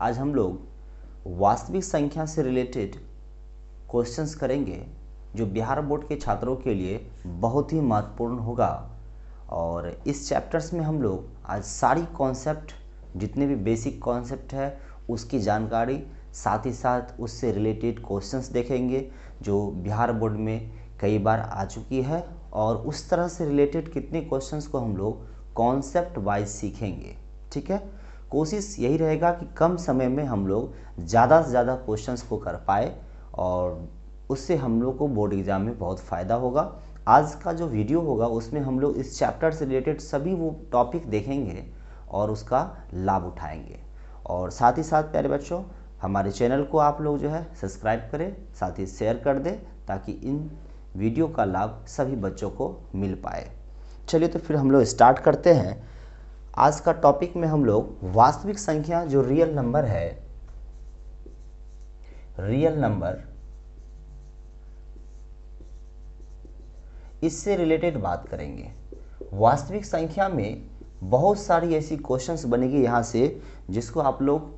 आज हम लोग वास्तविक संख्या से रिलेटेड क्वेश्चंस करेंगे जो बिहार बोर्ड के छात्रों के लिए बहुत ही महत्वपूर्ण होगा। और इस चैप्टर्स में हम लोग आज सारी कॉन्सेप्ट, जितने भी बेसिक कॉन्सेप्ट है उसकी जानकारी, साथ ही साथ उससे रिलेटेड क्वेश्चंस देखेंगे जो बिहार बोर्ड में कई बार आ चुकी है, और उस तरह से रिलेटेड कितने क्वेश्चंस को हम लोग कॉन्सेप्ट वाइज सीखेंगे। ठीक है, कोशिश यही रहेगा कि कम समय में हम लोग ज़्यादा से ज़्यादा क्वेश्चंस को कर पाए और उससे हम लोग को बोर्ड एग्ज़ाम में बहुत फ़ायदा होगा। आज का जो वीडियो होगा उसमें हम लोग इस चैप्टर से रिलेटेड सभी वो टॉपिक देखेंगे और उसका लाभ उठाएंगे। और साथ ही साथ प्यारे बच्चों, हमारे चैनल को आप लोग जो है सब्सक्राइब करें, साथ ही शेयर कर दें ताकि इन वीडियो का लाभ सभी बच्चों को मिल पाए। चलिए तो फिर हम लोग स्टार्ट करते हैं। आज का टॉपिक में हम लोग वास्तविक संख्या जो रियल नंबर है, रियल नंबर, इससे रिलेटेड बात करेंगे। वास्तविक संख्या में बहुत सारी ऐसी क्वेश्चंस बनेगी यहाँ से जिसको आप लोग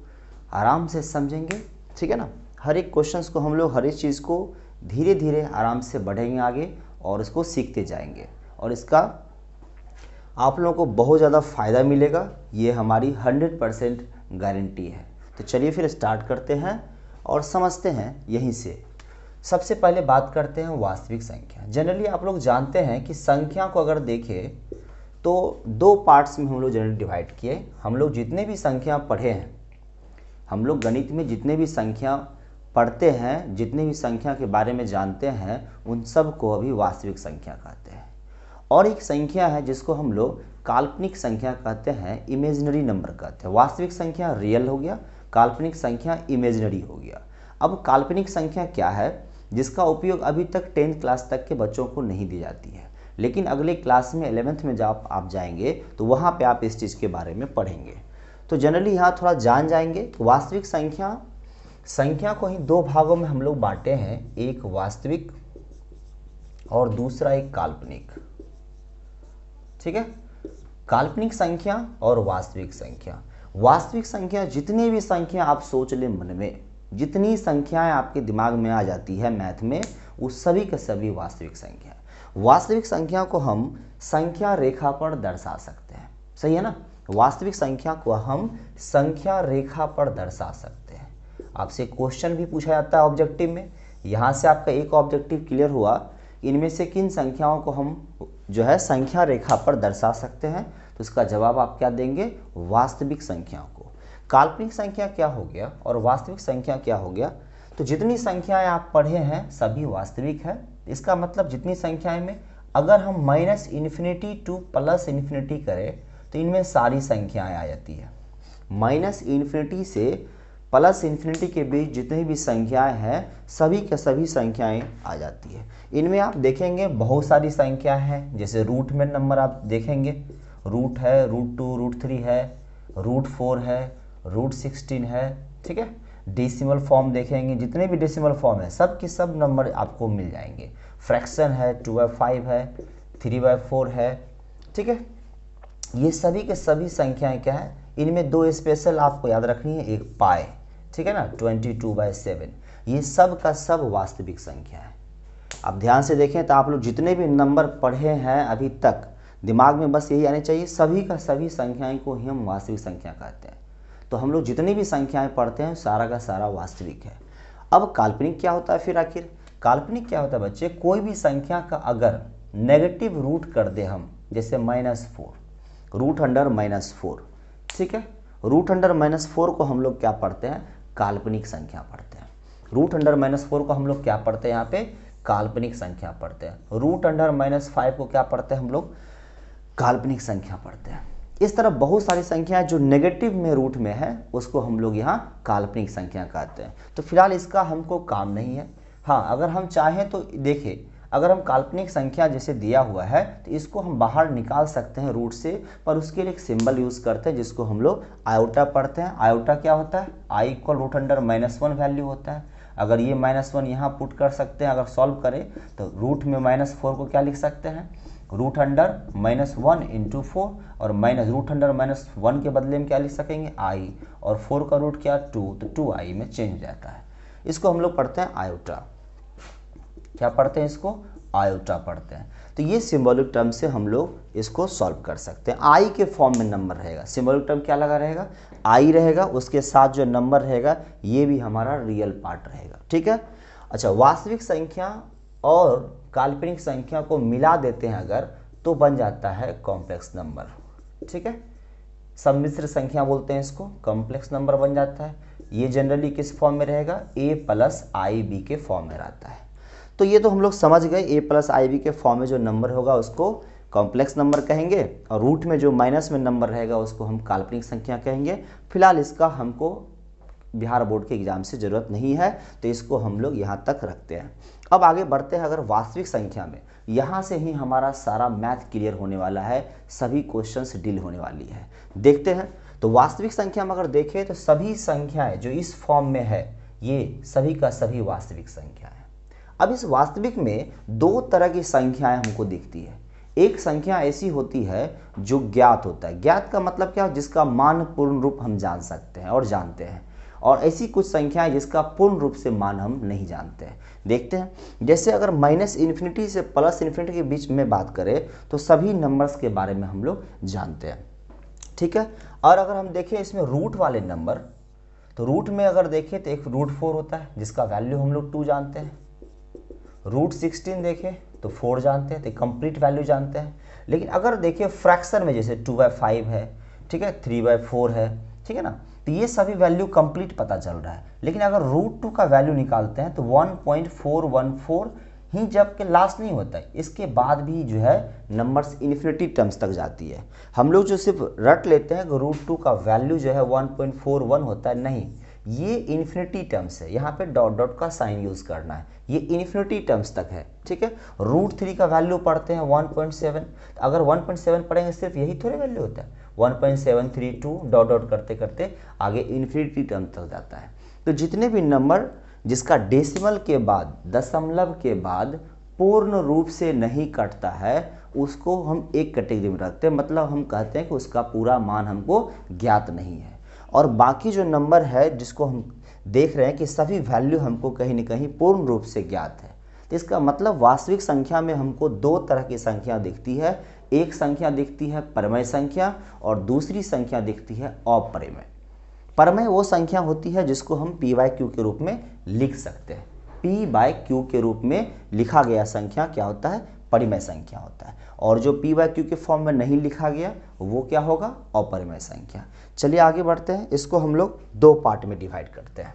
आराम से समझेंगे। ठीक है ना, हर एक क्वेश्चंस को हम लोग हर एक चीज़ को धीरे धीरे आराम से बढ़ेंगे आगे और इसको सीखते जाएंगे और इसका आप लोगों को बहुत ज़्यादा फ़ायदा मिलेगा, ये हमारी 100% गारंटी है। तो चलिए फिर स्टार्ट करते हैं और समझते हैं यहीं से। सबसे पहले बात करते हैं वास्तविक संख्या। जनरली आप लोग जानते हैं कि संख्या को अगर देखें तो दो पार्ट्स में हम लोग जनरली डिवाइड किए। हम लोग जितने भी संख्या पढ़े हैं, हम लोग गणित में जितने भी संख्या पढ़ते हैं, जितने भी संख्या के बारे में जानते हैं, उन सब को अभी वास्तविक संख्या कहते हैं। और एक संख्या है जिसको हम लोग काल्पनिक संख्या कहते हैं, इमेजिनरी नंबर कहते हैं। वास्तविक संख्या रियल हो गया, काल्पनिक संख्या इमेजिनरी हो गया। अब काल्पनिक संख्या क्या है, जिसका उपयोग अभी तक 10th क्लास तक के बच्चों को नहीं दी जाती है, लेकिन अगले क्लास में 11th में जब आप जाएंगे तो वहाँ पे आप इस चीज़ के बारे में पढ़ेंगे। तो जनरली यहाँ थोड़ा जान जाएंगे। वास्तविक संख्या को ही दो भागों में हम लोग बांटे हैं, एक वास्तविक और दूसरा एक काल्पनिक। ठीक है, काल्पनिक संख्या और वास्तविक संख्या। वास्तविक संख्या जितनी भी संख्या आप सोच लें मन में, जितनी संख्याएं आपके दिमाग में आ जाती है मैथ में, वो सभी के सभी वास्तविक संख्या है। वास्तविक संख्या को हम संख्या रेखा पर दर्शा सकते हैं, सही है ना। वास्तविक संख्या को हम संख्या रेखा पर दर्शा सकते हैं। आपसे क्वेश्चन भी पूछा जाता है ऑब्जेक्टिव में, यहाँ से आपका एक ऑब्जेक्टिव क्लियर हुआ, इनमें से किन संख्याओं को हम जो है संख्या रेखा पर दर्शा सकते हैं, तो इसका जवाब आप क्या देंगे, वास्तविक संख्याओं को। काल्पनिक संख्या क्या हो गया और वास्तविक संख्या क्या हो गया, तो जितनी संख्याएं आप पढ़े हैं सभी वास्तविक है। इसका मतलब जितनी संख्याएं में अगर हम -इन्फिनिटी टू +इन्फिनिटी करें तो इनमें सारी संख्याएं आ जाती है। -इन्फिनिटी से +इन्फिनिटी के बीच जितनी भी संख्याएं हैं सभी के सभी संख्याएं आ जाती है। इनमें आप देखेंगे बहुत सारी संख्या हैं, जैसे रूट में नंबर आप देखेंगे, रूट है, √2, √3 है, √4 है, √16 है। ठीक है, डेसिमल फॉर्म देखेंगे, जितने भी डेसिमल फॉर्म है सब के सब नंबर आपको मिल जाएंगे। फ्रैक्शन है, 2/5 है, 3/4 है। ठीक है, ये सभी के सभी संख्याएं क्या है, इनमें दो स्पेशल आपको याद रखनी है, एक पाई, ठीक है ना, 22/7। ये सब का सब वास्तविक संख्या है। आप ध्यान से देखें तो आप लोग जितने भी नंबर पढ़े हैं अभी तक, दिमाग में बस यही आने चाहिए, सभी का सभी संख्याएं को ही हम वास्तविक संख्या कहते हैं। तो हम लोग जितनी भी संख्याएं पढ़ते हैं सारा का सारा वास्तविक है। अब काल्पनिक क्या होता है फिर आखिर, काल्पनिक क्या होता है बच्चे, कोई भी संख्या का अगर नेगेटिव रूट कर दे हम, जैसे -4, √4, ठीक है, √4 को हम लोग क्या पढ़ते हैं, काल्पनिक संख्या पढ़ते हैं। √4 को हम लोग क्या पढ़ते हैं, यहाँ पे काल्पनिक संख्या पढ़ते हैं। √5 को क्या पढ़ते हैं हम लोग, काल्पनिक संख्या पढ़ते हैं। इस तरह बहुत सारी संख्याएं जो नेगेटिव में रूट में है उसको हम लोग यहाँ काल्पनिक संख्या कहते हैं। तो फिलहाल इसका हमको काम नहीं है। हाँ, अगर हम चाहें तो देखिए, अगर हम काल्पनिक संख्या जैसे दिया हुआ है तो इसको हम बाहर निकाल सकते हैं रूट से, पर उसके लिए एक सिंबल यूज़ करते हैं जिसको हम लोग आयोटा पढ़ते हैं। आयोटा क्या होता है, I = √1 वैल्यू होता है। अगर ये -1 यहाँ पुट कर सकते हैं, अगर सॉल्व करें तो रूट में -4 को क्या लिख सकते हैं, रूट अंडर -1 इंटू 4, और माइनस रूट अंडर -1 के बदले में क्या लिख सकेंगे i, और 4 का रूट क्या 2, तो 2i में चेंज हो जाता है। इसको हम लोग पढ़ते हैं आयोटा। क्या पढ़ते हैं इसको? आयोटा पढ़ते हैं। तो ये सिंबॉलिक टर्म से हम लोग इसको सॉल्व कर सकते हैं। आई के फॉर्म में नंबर रहेगा, सिंबॉलिक टर्म क्या लगा रहेगा? आई रहेगा, उसके साथ जो नंबर रहेगा ये भी हमारा रियल पार्ट रहेगा। ठीक है। अच्छा, वास्तविक संख्या और काल्पनिक संख्या को मिला देते हैं अगर, तो बन जाता है कॉम्प्लेक्स नंबर। ठीक है, सम्मिश्र संख्या बोलते हैं इसको, कॉम्प्लेक्स नंबर बन जाता है। ये जनरली किस फॉर्म में रहेगा? a + ib के फॉर्म में रहता है। तो ये तो हम लोग समझ गए, a + ib के फॉर्म में जो नंबर होगा उसको कॉम्प्लेक्स नंबर कहेंगे, और रूट में जो माइनस में नंबर रहेगा उसको हम काल्पनिक संख्या कहेंगे। फिलहाल इसका हमको बिहार बोर्ड के एग्जाम से ज़रूरत नहीं है, तो इसको हम लोग यहाँ तक रखते हैं। अब आगे बढ़ते हैं। अगर वास्तविक संख्या में, यहाँ से ही हमारा सारा मैथ क्लियर होने वाला है, सभी क्वेश्चंस डील होने वाली है। देखते हैं। तो वास्तविक संख्या में अगर देखें तो सभी संख्याएं जो इस फॉर्म में है ये सभी का सभी वास्तविक संख्या है। अब इस वास्तविक में दो तरह की संख्याएं हमको दिखती है। एक संख्या ऐसी होती है जो ज्ञात होता है। ज्ञात का मतलब क्या? जिसका मान पूर्ण रूप हम जान सकते हैं और जानते हैं। और ऐसी कुछ संख्याएं जिसका पूर्ण रूप से मान हम नहीं जानते हैं। देखते हैं। जैसे अगर -∞ से +∞ के बीच में बात करें तो सभी नंबर्स के बारे में हम लोग जानते हैं। ठीक है। और अगर हम देखें इसमें रूट वाले नंबर, तो रूट में अगर देखें तो एक √4 होता है जिसका वैल्यू हम लोग 2 जानते हैं। √16 देखें तो 4 जानते हैं, तो कंप्लीट वैल्यू जानते हैं। लेकिन अगर देखें फ्रैक्शन में, जैसे 2/5 है, ठीक है, 3/4 है, ठीक है ना, तो ये सभी वैल्यू कंप्लीट पता चल रहा है। लेकिन अगर √2 का वैल्यू निकालते हैं तो 1.414 ही जब के लास्ट नहीं होता है, इसके बाद भी जो है नंबर्स इन्फिनिटी टर्म्स तक जाती है। हम लोग जो सिर्फ रट लेते हैं कि √2 का वैल्यू जो है 1.41 होता है, नहीं, ये इन्फिनिटी टर्म्स है। यहाँ पे डॉट डॉट का साइन यूज करना है, ये इन्फिनिटी टर्म्स तक है। ठीक है। √3 का वैल्यू पढ़ते हैं 1.7, अगर 1.7 पढ़ेंगे सिर्फ यही थोड़े वैल्यू होता है, 1.732 डॉट डॉट करते करते आगे इन्फिनिटी टर्म तक जाता है। तो जितने भी नंबर जिसका डेसिमल के बाद, दशमलव के बाद पूर्ण रूप से नहीं कटता है, उसको हम एक कैटेगरी में रखते हैं। मतलब हम कहते हैं कि उसका पूरा मान हमको ज्ञात नहीं है। और बाकी जो नंबर है जिसको हम देख रहे हैं कि सभी वैल्यू हमको कहीं न कहीं पूर्ण रूप से ज्ञात है, तो इसका मतलब वास्तविक संख्या में हमको दो तरह की संख्या दिखती है। एक संख्या दिखती है परमेय संख्या और दूसरी संख्या दिखती है अपरिमेय। परमेय वो संख्या होती है जिसको हम p/q के रूप में लिख सकते हैं। p/q के रूप में लिखा गया संख्या क्या होता है? परिमेय संख्या होता है। और जो p/q के फॉर्म में नहीं लिखा गया वो क्या होगा? अपरिमेय संख्या। चलिए आगे बढ़ते हैं। इसको हम लोग दो पार्ट में डिवाइड करते हैं।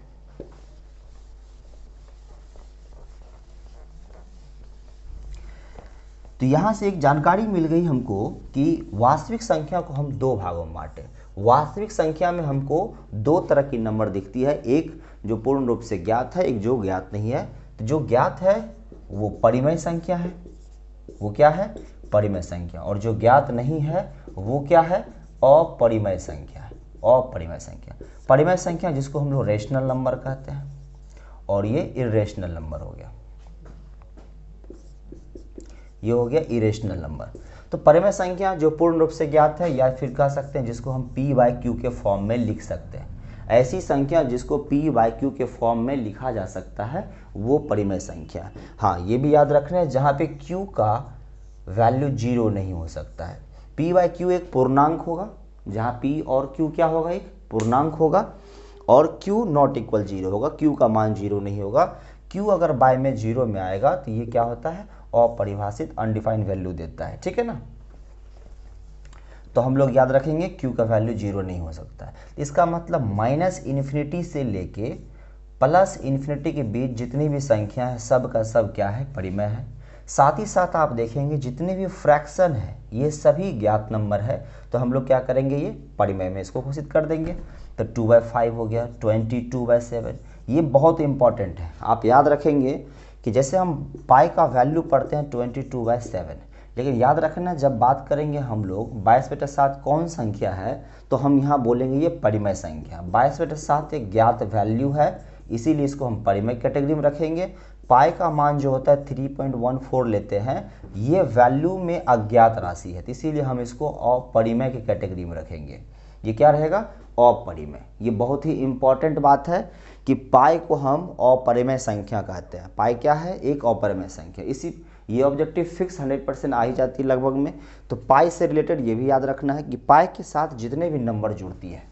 तो यहाँ से एक जानकारी मिल गई हमको कि वास्तविक संख्या को हम दो भागों में बांटे। वास्तविक संख्या में हमको दो तरह की नंबर दिखती है, एक जो पूर्ण रूप से ज्ञात है, एक जो ज्ञात नहीं है। तो जो ज्ञात है वो परिमेय संख्या है, वो क्या है? परिमेय संख्या। और जो ज्ञात नहीं है वो क्या है? अपरिमेय संख्या है। अपरिमेय संख्या, परिमेय संख्या जिसको हम लोग रेशनल नंबर कहते हैं, और ये इरेशनल नंबर हो गया, ये हो गया इरेशनल नंबर। तो परिमेय संख्या जो पूर्ण रूप से ज्ञात है, या फिर कह सकते हैं जिसको हम p/q के फॉर्म में लिख सकते हैं। ऐसी संख्या जिसको p/q के फॉर्म में लिखा जा सकता है वो परिमेय संख्या। हाँ, ये भी याद रखना है जहाँ पे q का वैल्यू 0 नहीं हो सकता है। p/q एक पूर्णांक होगा, जहाँ p और q क्या होगा? एक पूर्णांक होगा, और q नॉट इक्वल 0 होगा, q का मान 0 नहीं होगा। q अगर बाय में 0 में आएगा तो ये क्या होता है? अपरिभाषित, अनडिफाइंड वैल्यू देता है। ठीक है ना। तो हम लोग याद रखेंगे q का वैल्यू 0 नहीं हो सकता है। इसका मतलब -∞ से लेके +∞ के बीच जितनी भी संख्या है सब का सब क्या है? परिमेय है। साथ ही साथ आप देखेंगे जितने भी फ्रैक्शन है ये सभी ज्ञात नंबर है, तो हम लोग क्या करेंगे? ये परिमेय में इसको घोषित कर देंगे। तो 2/5 हो गया, 22/7, ये बहुत इंपॉर्टेंट है। आप याद रखेंगे कि जैसे हम पाई का वैल्यू पढ़ते हैं 22/7, लेकिन याद रखना जब बात करेंगे हम लोग 22/7 कौन संख्या है, तो हम यहाँ बोलेंगे ये परिमेय संख्या। 22/7 एक ज्ञात वैल्यू है, इसीलिए इसको हम परिमेय कैटेगरी में रखेंगे। पाई का मान जो होता है 3.14 लेते हैं, ये वैल्यू में अज्ञात राशि है, तो इसीलिए हम इसको अपरिमेय की कैटेगरी में रखेंगे। ये क्या रहेगा? अपरिमेय। ये बहुत ही इंपॉर्टेंट बात है कि पाई को हम अपरिमेय संख्या कहते हैं। पाई क्या है? एक अपरिमेय संख्या। इसी ये ऑब्जेक्टिव फिक्स 100% आ ही जाती है लगभग में। तो पाई से रिलेटेड ये भी याद रखना है कि पाई के साथ जितने भी नंबर जुड़ती है,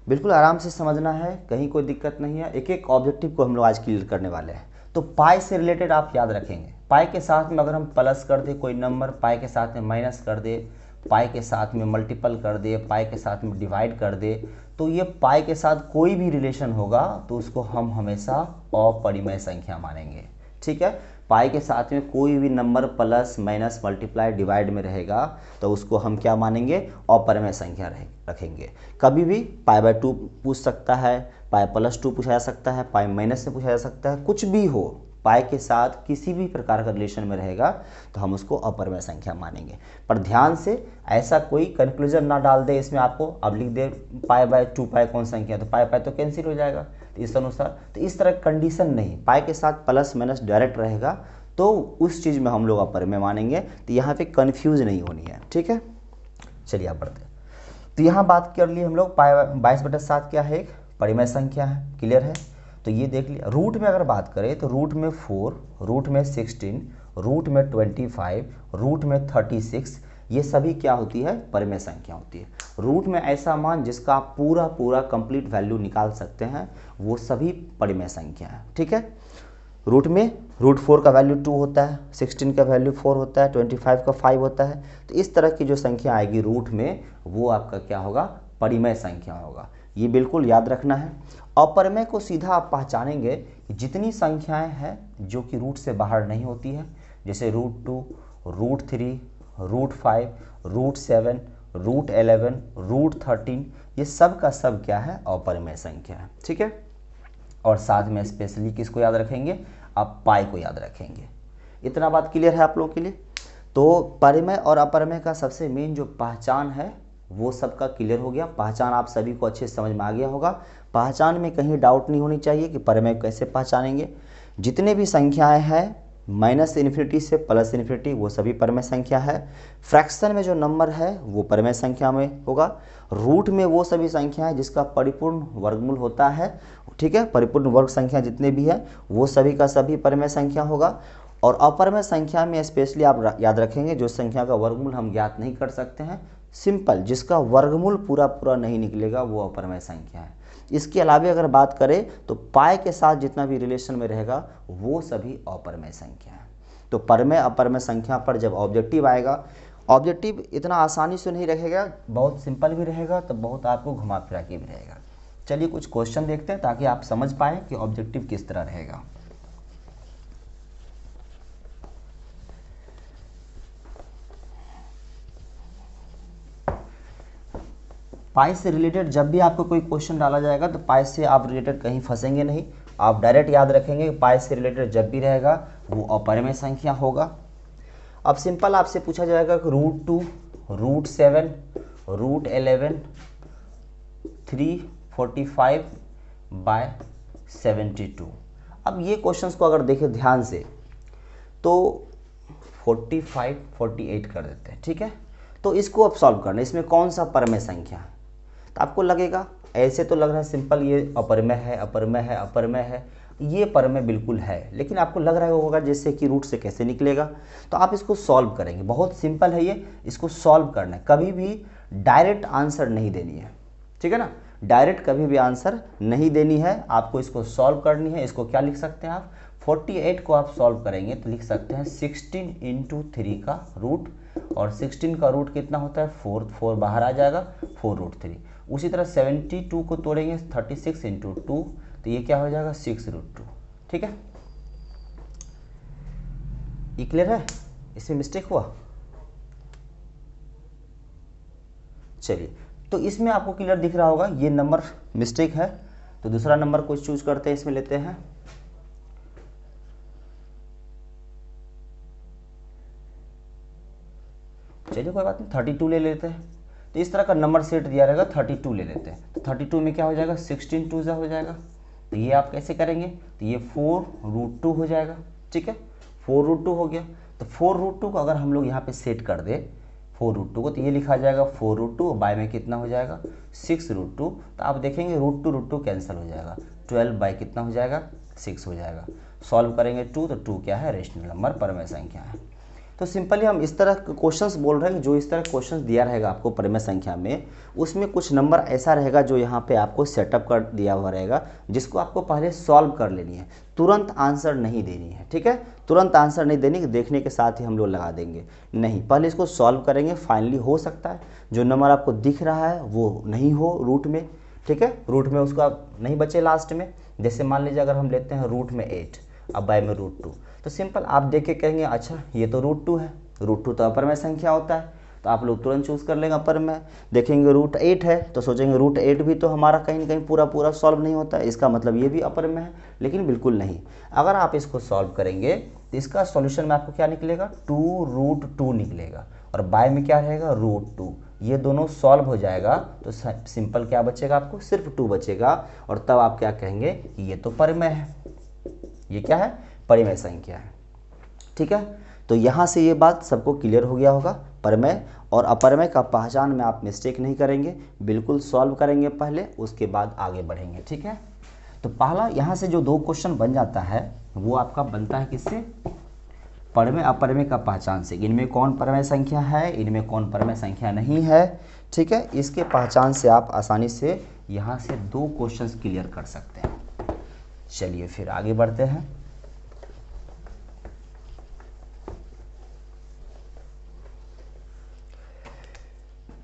बिल्कुल आराम से समझना है, कहीं कोई दिक्कत नहीं है। एक एक ऑब्जेक्टिव को हम लोग आज क्लियर करने वाले हैं। तो पाई से रिलेटेड आप याद रखेंगे, पाई के साथ में अगर हम प्लस कर दे कोई नंबर, पाई के साथ में माइनस कर दे, पाई के साथ में मल्टीपल कर दे, पाई के साथ में डिवाइड कर दे, तो ये पाई के साथ कोई भी रिलेशन होगा तो उसको हम हमेशा अपरिमेय संख्या मानेंगे। ठीक है? पाई के साथ में कोई भी number plus minus multiply divide में रहेगा तो उसको हम क्या मानेंगे? अपरिमेय संख्या रखेंगे। कभी भी पाई बाय 2 पूछ सकता है, पाई प्लस 2 पूछा जा सकता है, पाई माइनस से पूछा जा सकता है, कुछ भी हो, पाई के साथ किसी भी प्रकार का रिलेशन में रहेगा तो हम उसको अपरिमेय संख्या मानेंगे। पर ध्यान से ऐसा कोई कंक्लूजन ना डाल दे इसमें आपको, अब लिख दे पाई बाय 2 पाई कौन संख्या, तो पाई पाई तो कैंसिल हो जाएगा। तो इस अनुसार तो इस तरह कंडीशन नहीं, पाई के साथ प्लस माइनस डायरेक्ट रहेगा तो उस चीज़ में हम लोग अपरिमेय मानेंगे। तो यहाँ पे कन्फ्यूज नहीं होनी है। ठीक है, चलिए आप बढ़ते हैं। तो यहाँ बात कर ली हम लोग, पाई 22/7 क्या है? एक परिमेय संख्या है। क्लियर है? तो ये देख लिया। रूट में अगर बात करें तो रूट में 4, रूट में 16, रूट में 25, रूट में 36, ये सभी क्या होती है? परिमेय संख्या होती है। रूट में ऐसा मान जिसका आप पूरा पूरा कंप्लीट वैल्यू निकाल सकते हैं, वो सभी परिमेय संख्या है। ठीक है? रूट में रूट 4 का वैल्यू 2 होता है, 16 का वैल्यू 4 होता है, 25 का 5 होता है। तो इस तरह की जो संख्या आएगी रूट में, वो आपका क्या होगा? परिमेय संख्या होगा। ये बिल्कुल याद रखना है। अपरिमेय को सीधा आप पहचानेंगे कि जितनी संख्याएं हैं जो कि रूट से बाहर नहीं होती है, जैसे root 2, root 3, root 5, root 7, root 11, root 13, ये सब का सब क्या है? अपरिमेय संख्या है। ठीक है? और साथ में स्पेशली किसको याद रखेंगे? आप पाई को याद रखेंगे। इतना बात क्लियर है आप लोगों के लिए? तो परिमेय और अपरिमेय का सबसे मेन जो पहचान है वो सबका क्लियर हो गया। पहचान आप सभी को अच्छे से समझ में आ गया होगा। पहचान में कहीं डाउट नहीं होनी चाहिए कि परिमेय कैसे पहचानेंगे। जितने भी संख्याएं हैं -इन्फिनिटी से +इन्फिनिटी, वो सभी परिमेय संख्या है। फ्रैक्शन में जो नंबर है वो परिमेय संख्या में होगा। रूट में वो सभी संख्याएं जिसका परिपूर्ण वर्गमूल होता है। ठीक है? परिपूर्ण वर्ग संख्या जितने भी है वो सभी का सभी परिमेय संख्या होगा। और अपरिमेय संख्या में स्पेशली आप याद रखेंगे जो संख्या का वर्गमूल हम ज्ञात नहीं कर सकते हैं, सिंपल, जिसका वर्गमूल पूरा पूरा नहीं निकलेगा, वो अपरिमेय संख्या है। इसके अलावा अगर बात करें तो पाई के साथ जितना भी रिलेशन में रहेगा वो सभी अपरिमेय संख्या है। तो परिमेय अपरिमेय संख्या पर जब ऑब्जेक्टिव आएगा, ऑब्जेक्टिव इतना आसानी से नहीं रहेगा, बहुत सिंपल भी रहेगा, तो बहुत आपको घुमा फिरा के भी रहेगा। चलिए कुछ क्वेश्चन देखते हैं ताकि आप समझ पाए कि ऑब्जेक्टिव किस तरह रहेगा। पाई से रिलेटेड जब भी आपको कोई क्वेश्चन डाला जाएगा तो पाई से आप रिलेटेड कहीं फंसेंगे नहीं। आप डायरेक्ट याद रखेंगे कि पाई से रिलेटेड जब भी रहेगा वो अपरिमेय संख्या होगा। अब सिंपल आपसे पूछा जाएगा कि रूट 2, रूट 7, रूट 11, 345/72। अब ये क्वेश्चंस को अगर देखें ध्यान से तो 45, 48 कर देते हैं। ठीक है? तो इसको अब सॉल्व करना है, इसमें कौन सा परिमेय संख्या है? तो आपको लगेगा, ऐसे तो लग रहा है सिंपल ये अपरिमेय है, अपरिमेय है, अपरिमेय है, ये परिमेय बिल्कुल है, लेकिन आपको लग रहा होगा जैसे कि रूट से कैसे निकलेगा। तो आप इसको सॉल्व करेंगे, बहुत सिंपल है ये, इसको सॉल्व करना है। कभी भी डायरेक्ट आंसर नहीं देनी है। ठीक है ना? डायरेक्ट कभी भी आंसर नहीं देनी है, आपको इसको सॉल्व करनी है। इसको क्या लिख सकते हैं आप? 48 को आप सॉल्व करेंगे तो लिख सकते हैं 16 × 3 का रूट, और 16 का रूट कितना होता है? 4, 4 बाहर आ जाएगा, 4√3। उसी तरह 72 को तोड़ेंगे 36 × 2, तो ये क्या हो जाएगा? 6√2। ठीक है? ये क्लियर है? इसमें मिस्टेक हुआ? चलिए, तो इसमें आपको क्लियर दिख रहा होगा ये नंबर मिस्टेक है, तो दूसरा नंबर कुछ चूज करते हैं, इसमें लेते हैं। चलिए कोई बात नहीं, 32 ले लेते हैं। तो इस तरह का नंबर सेट दिया रहेगा 32 ले लेते हैं, तो 32 में क्या हो जाएगा 16 2 हो जाएगा। तो ये आप कैसे करेंगे, तो ये 4√2 हो जाएगा, ठीक है 4√2 हो गया। तो 4√2 को अगर हम लोग यहाँ पे सेट कर दे 4√2 को, तो ये लिखा जाएगा 4√2 बाय में कितना हो जाएगा 6√2। तो आप देखेंगे √2 कैंसिल हो जाएगा, 12 बाय कितना हो जाएगा 6 हो जाएगा। सॉल्व करेंगे 2, तो 2 क्या है रेशनल नंबर, परमेय संख्या है। तो सिंपली हम इस तरह क्वेश्चंस बोल रहे हैं, जो इस तरह क्वेश्चंस दिया रहेगा आपको परमेय संख्या में, उसमें कुछ नंबर ऐसा रहेगा जो यहाँ पे आपको सेटअप कर दिया हुआ रहेगा, जिसको आपको पहले सॉल्व कर लेनी है, तुरंत आंसर नहीं देनी है, ठीक है। तुरंत आंसर नहीं देनी, देखने के साथ ही हम लोग लगा देंगे, नहीं, पहले इसको सॉल्व करेंगे। फाइनली हो सकता है जो नंबर आपको दिख रहा है वो नहीं हो रूट में, ठीक है, रूट में उसका नहीं बचे लास्ट में। जैसे मान लीजिए अगर हम लेते हैं रूट में 8 अब बाय में √2, तो सिंपल आप देख के कहेंगे अच्छा ये तो √2 है, √2 तो अपरमय संख्या होता है, तो आप लोग तुरंत चूज़ कर लेंगे अपरमय। देखेंगे √8 है तो सोचेंगे √8 भी तो हमारा कहीं ना कहीं पूरा सॉल्व नहीं होता है, इसका मतलब ये भी अपरमय है, लेकिन बिल्कुल नहीं। अगर आप इसको सॉल्व करेंगे तो इसका सॉल्यूशन में आपको क्या निकलेगा 2√2 निकलेगा, और बाय में क्या रहेगा √2, ये दोनों सॉल्व हो जाएगा तो सिंपल क्या बचेगा आपको सिर्फ 2 बचेगा, और तब आप क्या कहेंगे कि ये तो परमेय है, ये क्या है परिमेय संख्या है, ठीक है। तो यहाँ से ये बात सबको क्लियर हो गया होगा, परमेय और अपरमेय का पहचान में आप मिस्टेक नहीं करेंगे, बिल्कुल सॉल्व करेंगे पहले, उसके बाद आगे बढ़ेंगे, ठीक है। तो पहला यहाँ से जो 2 क्वेश्चन बन जाता है वो आपका बनता है किससे, परमेय अपरमेय का पहचान से, इनमें कौन परमेय संख्या है, इनमें कौन परमेय संख्या नहीं है, ठीक है। इसके पहचान से आप आसानी से यहाँ से 2 क्वेश्चंस क्लियर कर सकते हैं। चलिए फिर आगे बढ़ते हैं।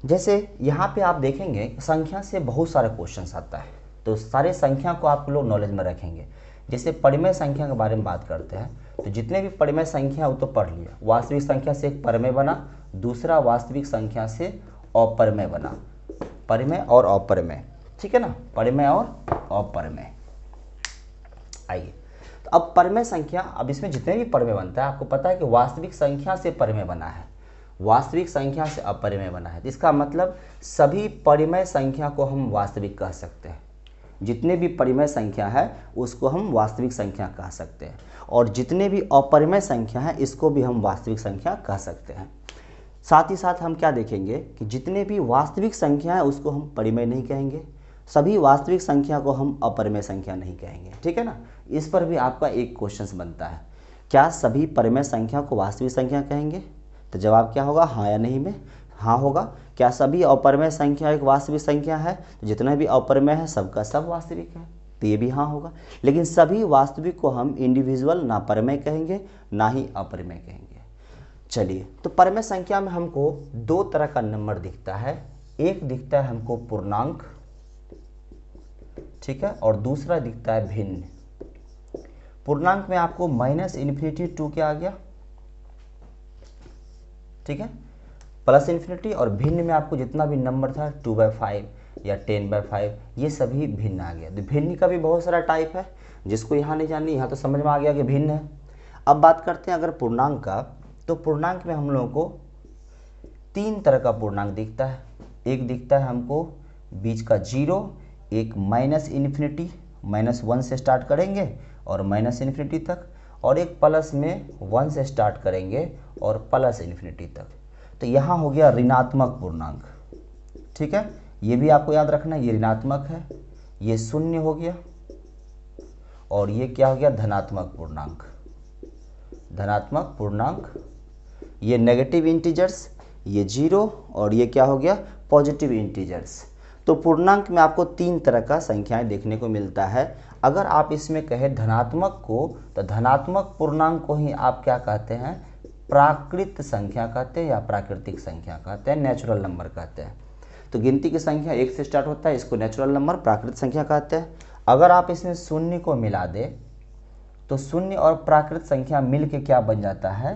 जैसे यहाँ पे आप देखेंगे संख्या से बहुत सारे क्वेश्चंस आता है, तो सारे संख्या को आप लोग नॉलेज में रखेंगे। जैसे परिमेय संख्या के बारे में बात करते हैं, तो जितने भी परिमेय संख्या वो तो पढ़ लिया, वास्तविक संख्या से एक परिमेय बना, दूसरा वास्तविक संख्या से अपरिमेय बना, परिमेय और अपरिमेय, ठीक है ना, परिमेय और अपरिमेय। आइए तो अब परिमेय संख्या, अब इसमें जितने भी परिमेय बनता है आपको पता है कि वास्तविक संख्या से परिमेय बना है, वास्तविक संख्या से अपरिमेय बना है, तो इसका मतलब सभी परिमेय संख्या को हम वास्तविक कह सकते हैं, जितने भी परिमेय संख्या है उसको हम वास्तविक संख्या कह सकते हैं, और जितने भी अपरिमेय संख्या है इसको भी हम वास्तविक संख्या कह सकते हैं। साथ ही साथ हम क्या देखेंगे कि जितने भी वास्तविक संख्या है उसको हम परिमेय नहीं कहेंगे, सभी वास्तविक संख्या को हम अपरिमेय संख्या नहीं कहेंगे, ठीक है ना। इस पर भी आपका एक क्वेश्चन बनता है, क्या सभी परिमेय संख्या को वास्तविक संख्या कहेंगे, तो जवाब क्या होगा हाँ या नहीं में, हाँ होगा। क्या सभी अपरिमेय संख्या एक वास्तविक संख्या है, तो जितना भी अपरिमेय है सबका सब वास्तविक है, तो ये भी हाँ होगा। लेकिन सभी वास्तविक को हम इंडिविजुअल ना परिमेय कहेंगे ना ही अपरिमेय कहेंगे। चलिए, तो परिमेय संख्या में हमको 2 तरह का नंबर दिखता है, एक दिखता है हमको पूर्णांक, ठीक है, और दूसरा दिखता है भिन्न। पूर्णांक में आपको -∞ 2 क्या आ गया, ठीक है, +∞, और भिन्न में आपको जितना भी नंबर था 2/5 या 10/5 ये सभी भिन्न आ गया। तो भिन्न का भी बहुत सारा टाइप है, जिसको यहाँ नहीं जाननी, यहाँ तो समझ में आ गया कि भिन्न है। अब बात करते हैं अगर पूर्णांक का, तो पूर्णांक में हम लोगों को 3 तरह का पूर्णांक दिखता है। एक दिखता है हमको बीच का 0, एक -∞, -1 से स्टार्ट करेंगे और -∞ तक, और एक प्लस में 1 से स्टार्ट करेंगे और +∞ तक। तो यहाँ हो गया ऋणात्मक पूर्णांक, ठीक है, ये भी आपको याद रखना है, ये ऋणात्मक है, ये 0 हो गया, और ये क्या हो गया धनात्मक पूर्णांक। धनात्मक पूर्णांक ये नेगेटिव इंटीजर्स, ये 0, और ये क्या हो गया पॉजिटिव इंटीजर्स। तो पूर्णांक में आपको 3 तरह का संख्याएं देखने को मिलता है। अगर आप इसमें कहें धनात्मक को, तो धनात्मक पूर्णांक को ही आप क्या कहते हैं प्राकृत संख्या कहते हैं, या प्राकृतिक संख्या कहते हैं, नेचुरल नंबर कहते हैं। तो गिनती की संख्या 1 से स्टार्ट होता है, इसको नेचुरल नंबर प्राकृत संख्या कहते हैं। अगर आप इसमें 0 को मिला दे तो 0 और प्राकृत संख्या मिल के क्या बन जाता है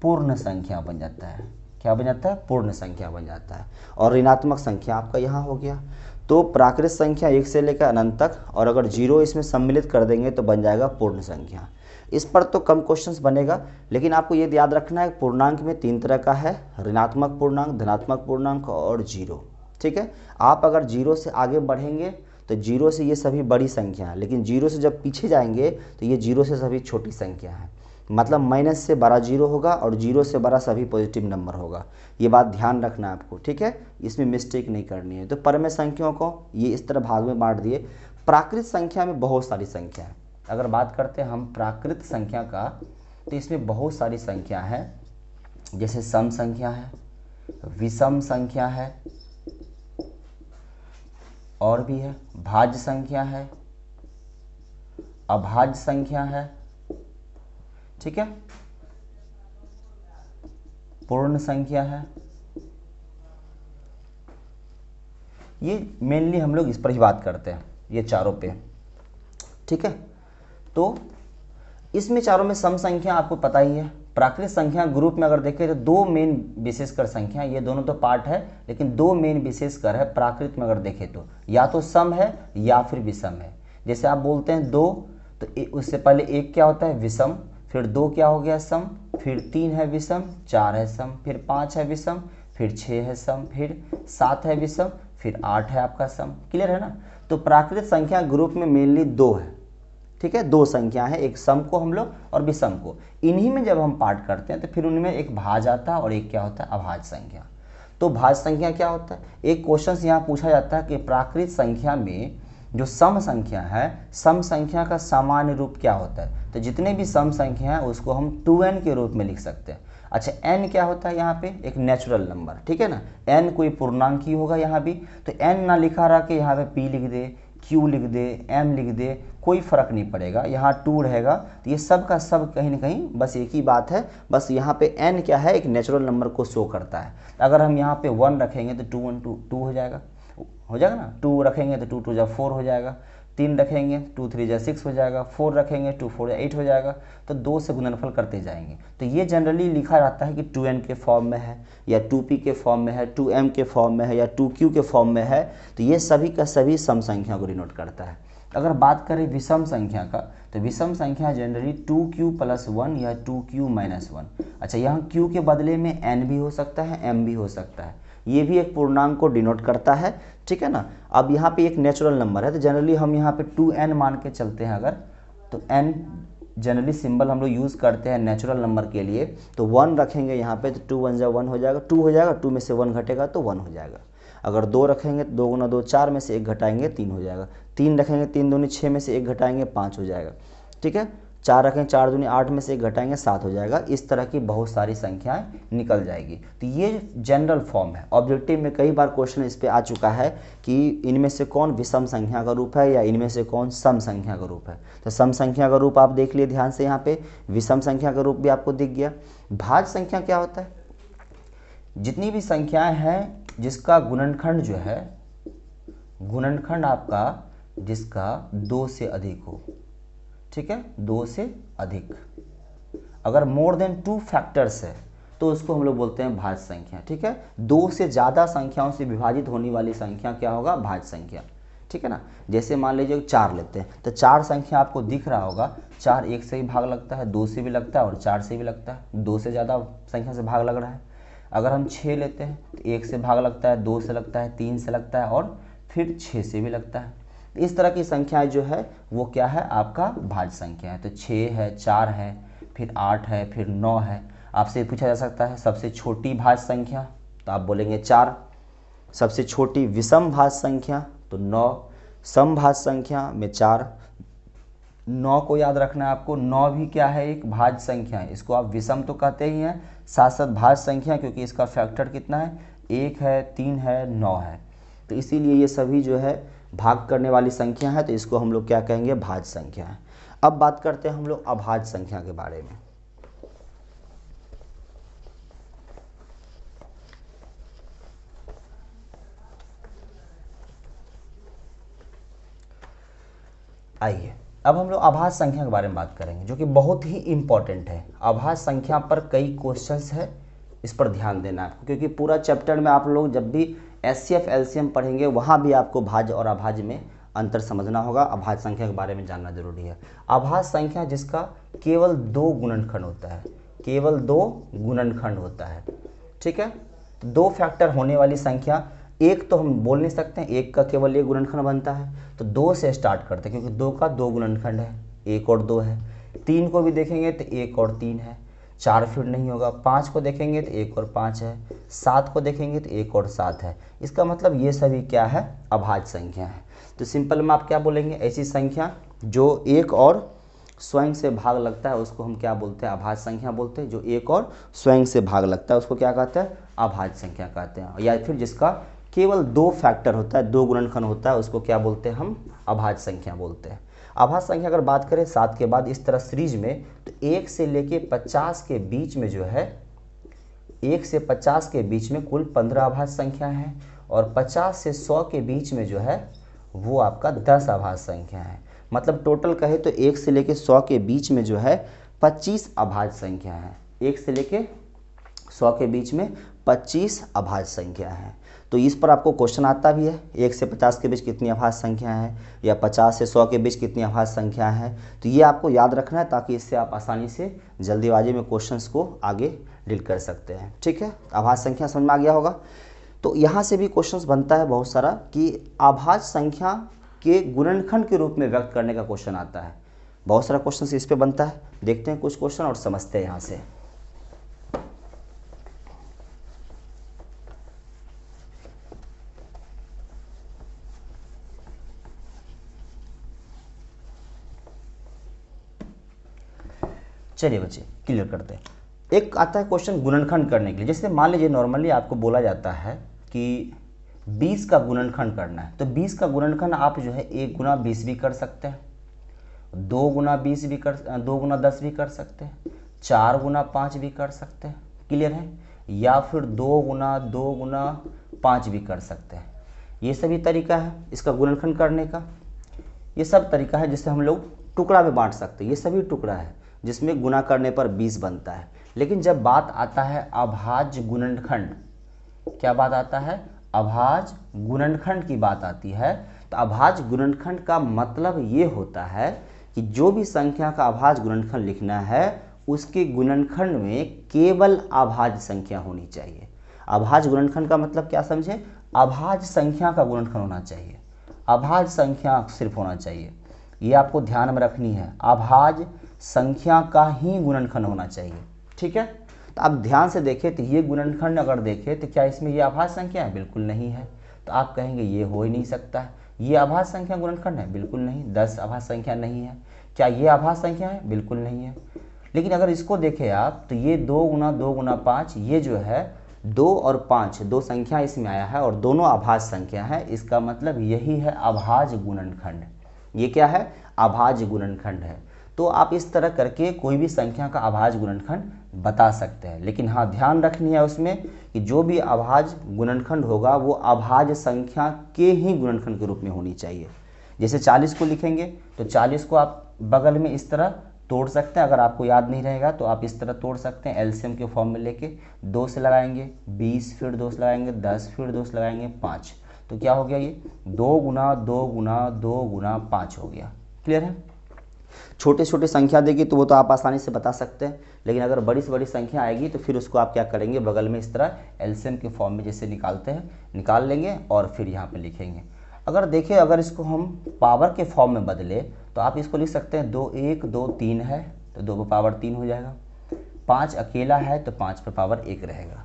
पूर्ण संख्या बन जाता है। क्या बन जाता है पूर्ण संख्या बन जाता है। और ऋणात्मक संख्या आपका यहाँ हो गया। तो प्राकृत संख्या 1 से लेकर अनंत तक, और अगर 0 इसमें सम्मिलित कर देंगे तो बन जाएगा पूर्ण संख्या। इस पर तो कम क्वेश्चंस बनेगा, लेकिन आपको ये याद रखना है पूर्णांक में 3 तरह का है, ऋणात्मक पूर्णांक, धनात्मक पूर्णांक और जीरो। ठीक है, आप अगर जीरो से आगे बढ़ेंगे तो जीरो से ये सभी बड़ी संख्या है, लेकिन जीरो से जब पीछे जाएंगे तो ये जीरो से सभी छोटी संख्या है। मतलब माइनस से बड़ा जीरो होगा और जीरो से बड़ा सभी पॉजिटिव नंबर होगा। ये बात ध्यान रखना है आपको, ठीक है, इसमें मिस्टेक नहीं करनी है। तो परमेय संख्याओं को ये इस तरह भाग में बांट दिए। प्राकृत संख्या में बहुत सारी संख्या है। अगर बात करते हैं हम प्राकृत संख्या का, तो इसमें बहुत सारी संख्या है, जैसे सम संख्या है, विषम संख्या है, और भी है, भाज्य संख्या है, अभाज्य संख्या है, ठीक है, पूर्ण संख्या है। ये मेनली हम लोग इस पर ही बात करते हैं, ये चारों पे, ठीक है। तो इसमें चारों में सम संख्या आपको पता ही है। प्राकृत संख्या ग्रुप में अगर देखें तो दो मेन विशेषकर संख्या, ये दोनों तो पार्ट है, लेकिन दो मेन विशेषकर है प्राकृत में अगर देखें तो, या तो सम है या फिर विषम है। जैसे आप बोलते हैं दो, तो उससे पहले एक क्या होता है, विषम, फिर दो क्या हो गया, सम, फिर तीन है विषम, चार है सम, फिर पाँच है विषम, फिर छः है सम, फिर सात है विषम, फिर आठ है आपका सम। क्लियर है ना। तो प्राकृत संख्या ग्रुप में मेनली दो है, ठीक है, दो संख्या है, एक सम को हम लोग और विषम को। इन्हीं में जब हम पार्ट करते हैं तो फिर उनमें एक भाज्य आता है और एक क्या होता है, अभाज्य संख्या। तो भाज्य संख्या क्या होता है, एक क्वेश्चन यहाँ पूछा जाता है कि प्राकृत संख्या में जो सम संख्या है, सम संख्या का सामान्य रूप क्या होता है। तो जितने भी सम संख्या है उसको हम 2n के रूप में लिख सकते हैं। अच्छा, n क्या होता है, यहाँ पे एक नेचुरल नंबर, ठीक है ना, n कोई पूर्णांक ही होगा यहाँ भी। तो n ना लिखा रहा कि यहाँ पे p लिख दे, q लिख दे, m लिख दे, कोई फर्क नहीं पड़ेगा, यहाँ 2 रहेगा। तो ये सब का सब कहीं ना कहीं बस एक ही बात है, बस यहाँ पे n क्या है, एक नेचुरल नंबर को शो करता है। अगर हम यहाँ पे 1 रखेंगे तो 2 1 2 हो जाएगा, ना। 2 रखेंगे तो 2 2 जा 4 हो जाएगा, 3 रखेंगे 2 3 जा 6 हो जाएगा, 4 रखेंगे 2 4 जा 8 हो जाएगा। तो 2 से गुणनफल करते जाएंगे। तो ये जनरली लिखा जाता है कि 2n के फॉर्म में है, या 2p के फॉर्म में है, 2m के फॉर्म में है, या 2q के फॉर्म में है। तो ये सभी का सभी सम संख्या को डिनोट करता है। अगर बात करें विषम संख्या का, तो विषम संख्या जनरली 2q + 1 या 2q - 1। अच्छा, यहाँ q के बदले में n भी हो सकता है, m भी हो सकता है। ये भी एक पूर्णांक को डिनोट करता है, ठीक है ना। अब यहाँ पे एक नेचुरल नंबर है, तो जनरली हम यहाँ पे 2n मान के चलते हैं। अगर तो n जनरली सिंबल हम लोग यूज़ करते हैं नेचुरल नंबर के लिए। तो 1 रखेंगे यहाँ पे, तो 2 1 जा 1 हो जाएगा, 2 हो जाएगा, 2 में से 1 घटेगा तो 1 हो जाएगा। अगर 2 रखेंगे तो 2 गुना 2 4 में से 1 घटाएंगे 3 हो जाएगा। 3 रखेंगे 3 दूनी 6 में से 1 घटाएंगे 5 हो जाएगा, ठीक है। 4 रखें 4 दूनी 8 में से 1 घटाएंगे 7 हो जाएगा। इस तरह की बहुत सारी संख्याएं निकल जाएगी। तो ये जनरल फॉर्म है। ऑब्जेक्टिव में कई बार क्वेश्चन इस पे आ चुका है कि इनमें से कौन विषम संख्या का रूप है या इनमें से कौन सम संख्या का रूप है। तो सम संख्या का रूप आप देख लिए ध्यान से, यहाँ पे विषम संख्या का रूप भी आपको दिख गया। भाज्य संख्या क्या होता है, जितनी भी संख्याएं हैं जिसका गुणनखंड जो है, गुणनखंड आपका जिसका 2 से अधिक हो, ठीक है, 2 से अधिक। अगर मोर देन 2 फैक्टर्स है तो उसको हम लोग बोलते हैं भाज्य संख्या, ठीक है। 2 से ज़्यादा संख्याओं से विभाजित होने वाली संख्या क्या होगा, भाज्य संख्या, ठीक है ना। जैसे मान लीजिए 4 लेते हैं, तो 4 संख्या आपको दिख रहा होगा, 4 1 से भी भाग लगता है, 2 से भी लगता है और 4 से भी लगता है। 2 से ज़्यादा संख्या से भाग लग रहा है। अगर हम 6 लेते हैं तो 1 से भाग लगता है, 2 से लगता है, 3 से लगता है और फिर 6 से भी लगता है। इस तरह की संख्याएं जो है वो क्या है, आपका भाज्य संख्या है। तो 6 है, 4 है, फिर 8 है, फिर 9 है। आपसे पूछा जा सकता है सबसे छोटी भाज्य संख्या, तो आप बोलेंगे 4। सबसे छोटी विषम भाज्य संख्या तो 9। सम भाज्य संख्या में 4। 9 को याद रखना है आपको, 9 भी क्या है, एक भाज्य संख्या है। इसको आप विषम तो कहते ही हैं, साथ साथ भाज्य संख्या, क्योंकि इसका फैक्टर कितना है, 1 है, 3 है, 9 है। तो इसीलिए ये सभी जो है भाग करने वाली संख्या है, तो इसको हम लोग क्या कहेंगे, भाज्य संख्या है। अब बात करते हैं हम लोग अभाज्य संख्या के बारे में। आइए अब हम लोग अभाज्य संख्या के बारे में बात करेंगे, जो कि बहुत ही इंपॉर्टेंट है। अभाज्य संख्या पर कई क्वेश्चंस है, इस पर ध्यान देना है आपको, क्योंकि पूरा चैप्टर में आप लोग जब भी एचसीएफ एलसीएम पढ़ेंगे वहाँ भी आपको भाज्य और अभाज्य में अंतर समझना होगा, अभाज्य संख्या के बारे में जानना जरूरी है। अभाज्य संख्या जिसका केवल 2 गुणनखंड होता है, केवल 2 गुणनखंड होता है, ठीक है। तो 2 फैक्टर होने वाली संख्या, एक तो हम बोल नहीं सकते हैं एक का केवल एक गुणनखंड बनता है, तो 2 से स्टार्ट करते हैं क्योंकि 2 का 2 गुणनखंड है, 1 और 2 है। 3 को भी देखेंगे तो 1 और 3 है, 4 फिर नहीं होगा। 5 को देखेंगे तो 1 और 5 है, 7 को देखेंगे तो 1 और 7 है। इसका मतलब ये सभी क्या है, अभाज्य संख्या है। तो सिंपल में आप क्या बोलेंगे, ऐसी संख्या जो 1 और स्वयं से भाग लगता है उसको हम क्या बोलते हैं, अभाज्य संख्या बोलते हैं। जो 1 और स्वयं से भाग लगता है उसको क्या कहते हैं, अभाज्य संख्या कहते हैं। या फिर जिसका केवल 2 फैक्टर होता है, 2 गुणनखंड होता है, उसको क्या बोलते हैं, हम अभाज्य संख्या बोलते हैं। अभाज्य संख्या अगर बात करें 7 के बाद इस तरह सीरीज में, तो 1 से लेके 50 के बीच में जो है, 1 से 50 के बीच में कुल 15 अभाज्य संख्या है, और 50 से 100 के बीच में जो है वो आपका 10 अभाज्य संख्या है। मतलब टोटल कहे तो 1 से लेके 100 के बीच में जो है 25 अभाज्य संख्या है। 1 से लेके 100 के बीच में 25 अभाज्य संख्या है। तो इस पर आपको क्वेश्चन आता भी है, 1 से 50 के बीच कितनी अभाज्य संख्या है, या 50 से 100 के बीच कितनी अभाज्य संख्या है। तो ये आपको याद रखना है ताकि इससे आप आसानी से जल्दीबाजी में क्वेश्चंस को आगे डील कर सकते हैं, ठीक है। अभाज्य संख्या समझ में आ गया होगा। तो यहाँ से भी क्वेश्चंस बनता है बहुत सारा कि अभाज्य संख्या के गुणनखंड के रूप में व्यक्त करने का क्वेश्चन आता है। बहुत सारा क्वेश्चन इस पे बनता है। देखते हैं कुछ क्वेश्चन और समझते हैं यहाँ से। चलिए बच्चे क्लियर करते हैं। एक आता है क्वेश्चन गुणनखंड करने के लिए। जैसे मान लीजिए नॉर्मली आपको बोला जाता है कि 20 का गुणनखंड करना है, तो 20 का गुणनखंड आप जो है 1 गुना 20 भी कर सकते हैं, 2 गुना 20 भी कर, 2 गुना 10 भी कर सकते हैं, 4 गुना 5 भी कर सकते हैं, क्लियर है, या फिर 2 गुना 5 भी कर सकते हैं। ये सभी तरीका है इसका गुणनखंड करने का। ये सब तरीका है जिससे हम लोग टुकड़ा में बांट सकते हैं। ये सभी टुकड़ा है जिसमें गुना करने पर 20 बनता है। लेकिन जब बात आता है अभाज्य गुणनखंड, क्या बात आता है, अभाज्य गुणनखंड की बात आती है, तो अभाज्य गुणनखंड का मतलब ये होता है कि जो भी संख्या का अभाज्य गुणनखंड लिखना है उसके गुणनखंड में केवल अभाज्य संख्या होनी चाहिए। अभाज्य गुणनखंड का मतलब क्या समझे, अभाज्य संख्या का गुणनखंड होना चाहिए, अभाज्य संख्या सिर्फ होना चाहिए। ये आपको ध्यान में रखनी है, अभाज्य संख्या का ही गुणनखंड होना चाहिए, ठीक है। तो आप ध्यान से देखें तो ये गुणनखंड अगर देखें तो क्या इसमें ये अभाज्य संख्या है, बिल्कुल नहीं है। तो आप कहेंगे ये हो ही नहीं सकता है, ये अभाज्य संख्या गुणनखंड है, बिल्कुल नहीं। 10 अभाज्य संख्या नहीं है, क्या ये अभाज्य संख्या है, बिल्कुल नहीं है। लेकिन अगर इसको देखें आप तो ये 2 गुना 5, ये जो है 2 और 5 दो संख्या इसमें आया है और दोनों अभाज्य संख्या है। इसका मतलब यही है अभाज्य गुणनखंड। ये क्या है, अभाज्य गुणनखंड है। तो आप इस तरह करके कोई भी संख्या का अभाज्य गुणनखंड बता सकते हैं। लेकिन हाँ, ध्यान रखनी है उसमें कि जो भी अभाज्य गुणनखंड होगा वो अभाज्य संख्या के ही गुणनखंड के रूप में होनी चाहिए। जैसे 40 को लिखेंगे तो 40 को आप बगल में इस तरह तोड़ सकते हैं। अगर आपको याद नहीं रहेगा तो आप इस तरह तोड़ सकते हैं, एलसीएम के फॉर्म में लेके 2 से लगाएंगे 20, फिर 2 से लगाएंगे 10, फिर 2 से लगाएंगे 5। तो क्या हो गया, ये 2 गुना 5 हो गया। क्लियर है। छोटे छोटे संख्या देगी तो वो तो आप आसानी से बता सकते हैं, लेकिन अगर बड़ी से बड़ी संख्या आएगी तो फिर उसको आप क्या करेंगे, बगल में इस तरह एलसीएम के फॉर्म में जैसे निकालते हैं निकाल लेंगे और फिर यहाँ पे लिखेंगे। अगर देखें, अगर इसको हम पावर के फॉर्म में बदले तो आप इसको लिख सकते हैं 2 1 2 3 है तो 2 पर पावर 3 हो जाएगा, 5 अकेला है तो 5 पर पावर 1 रहेगा।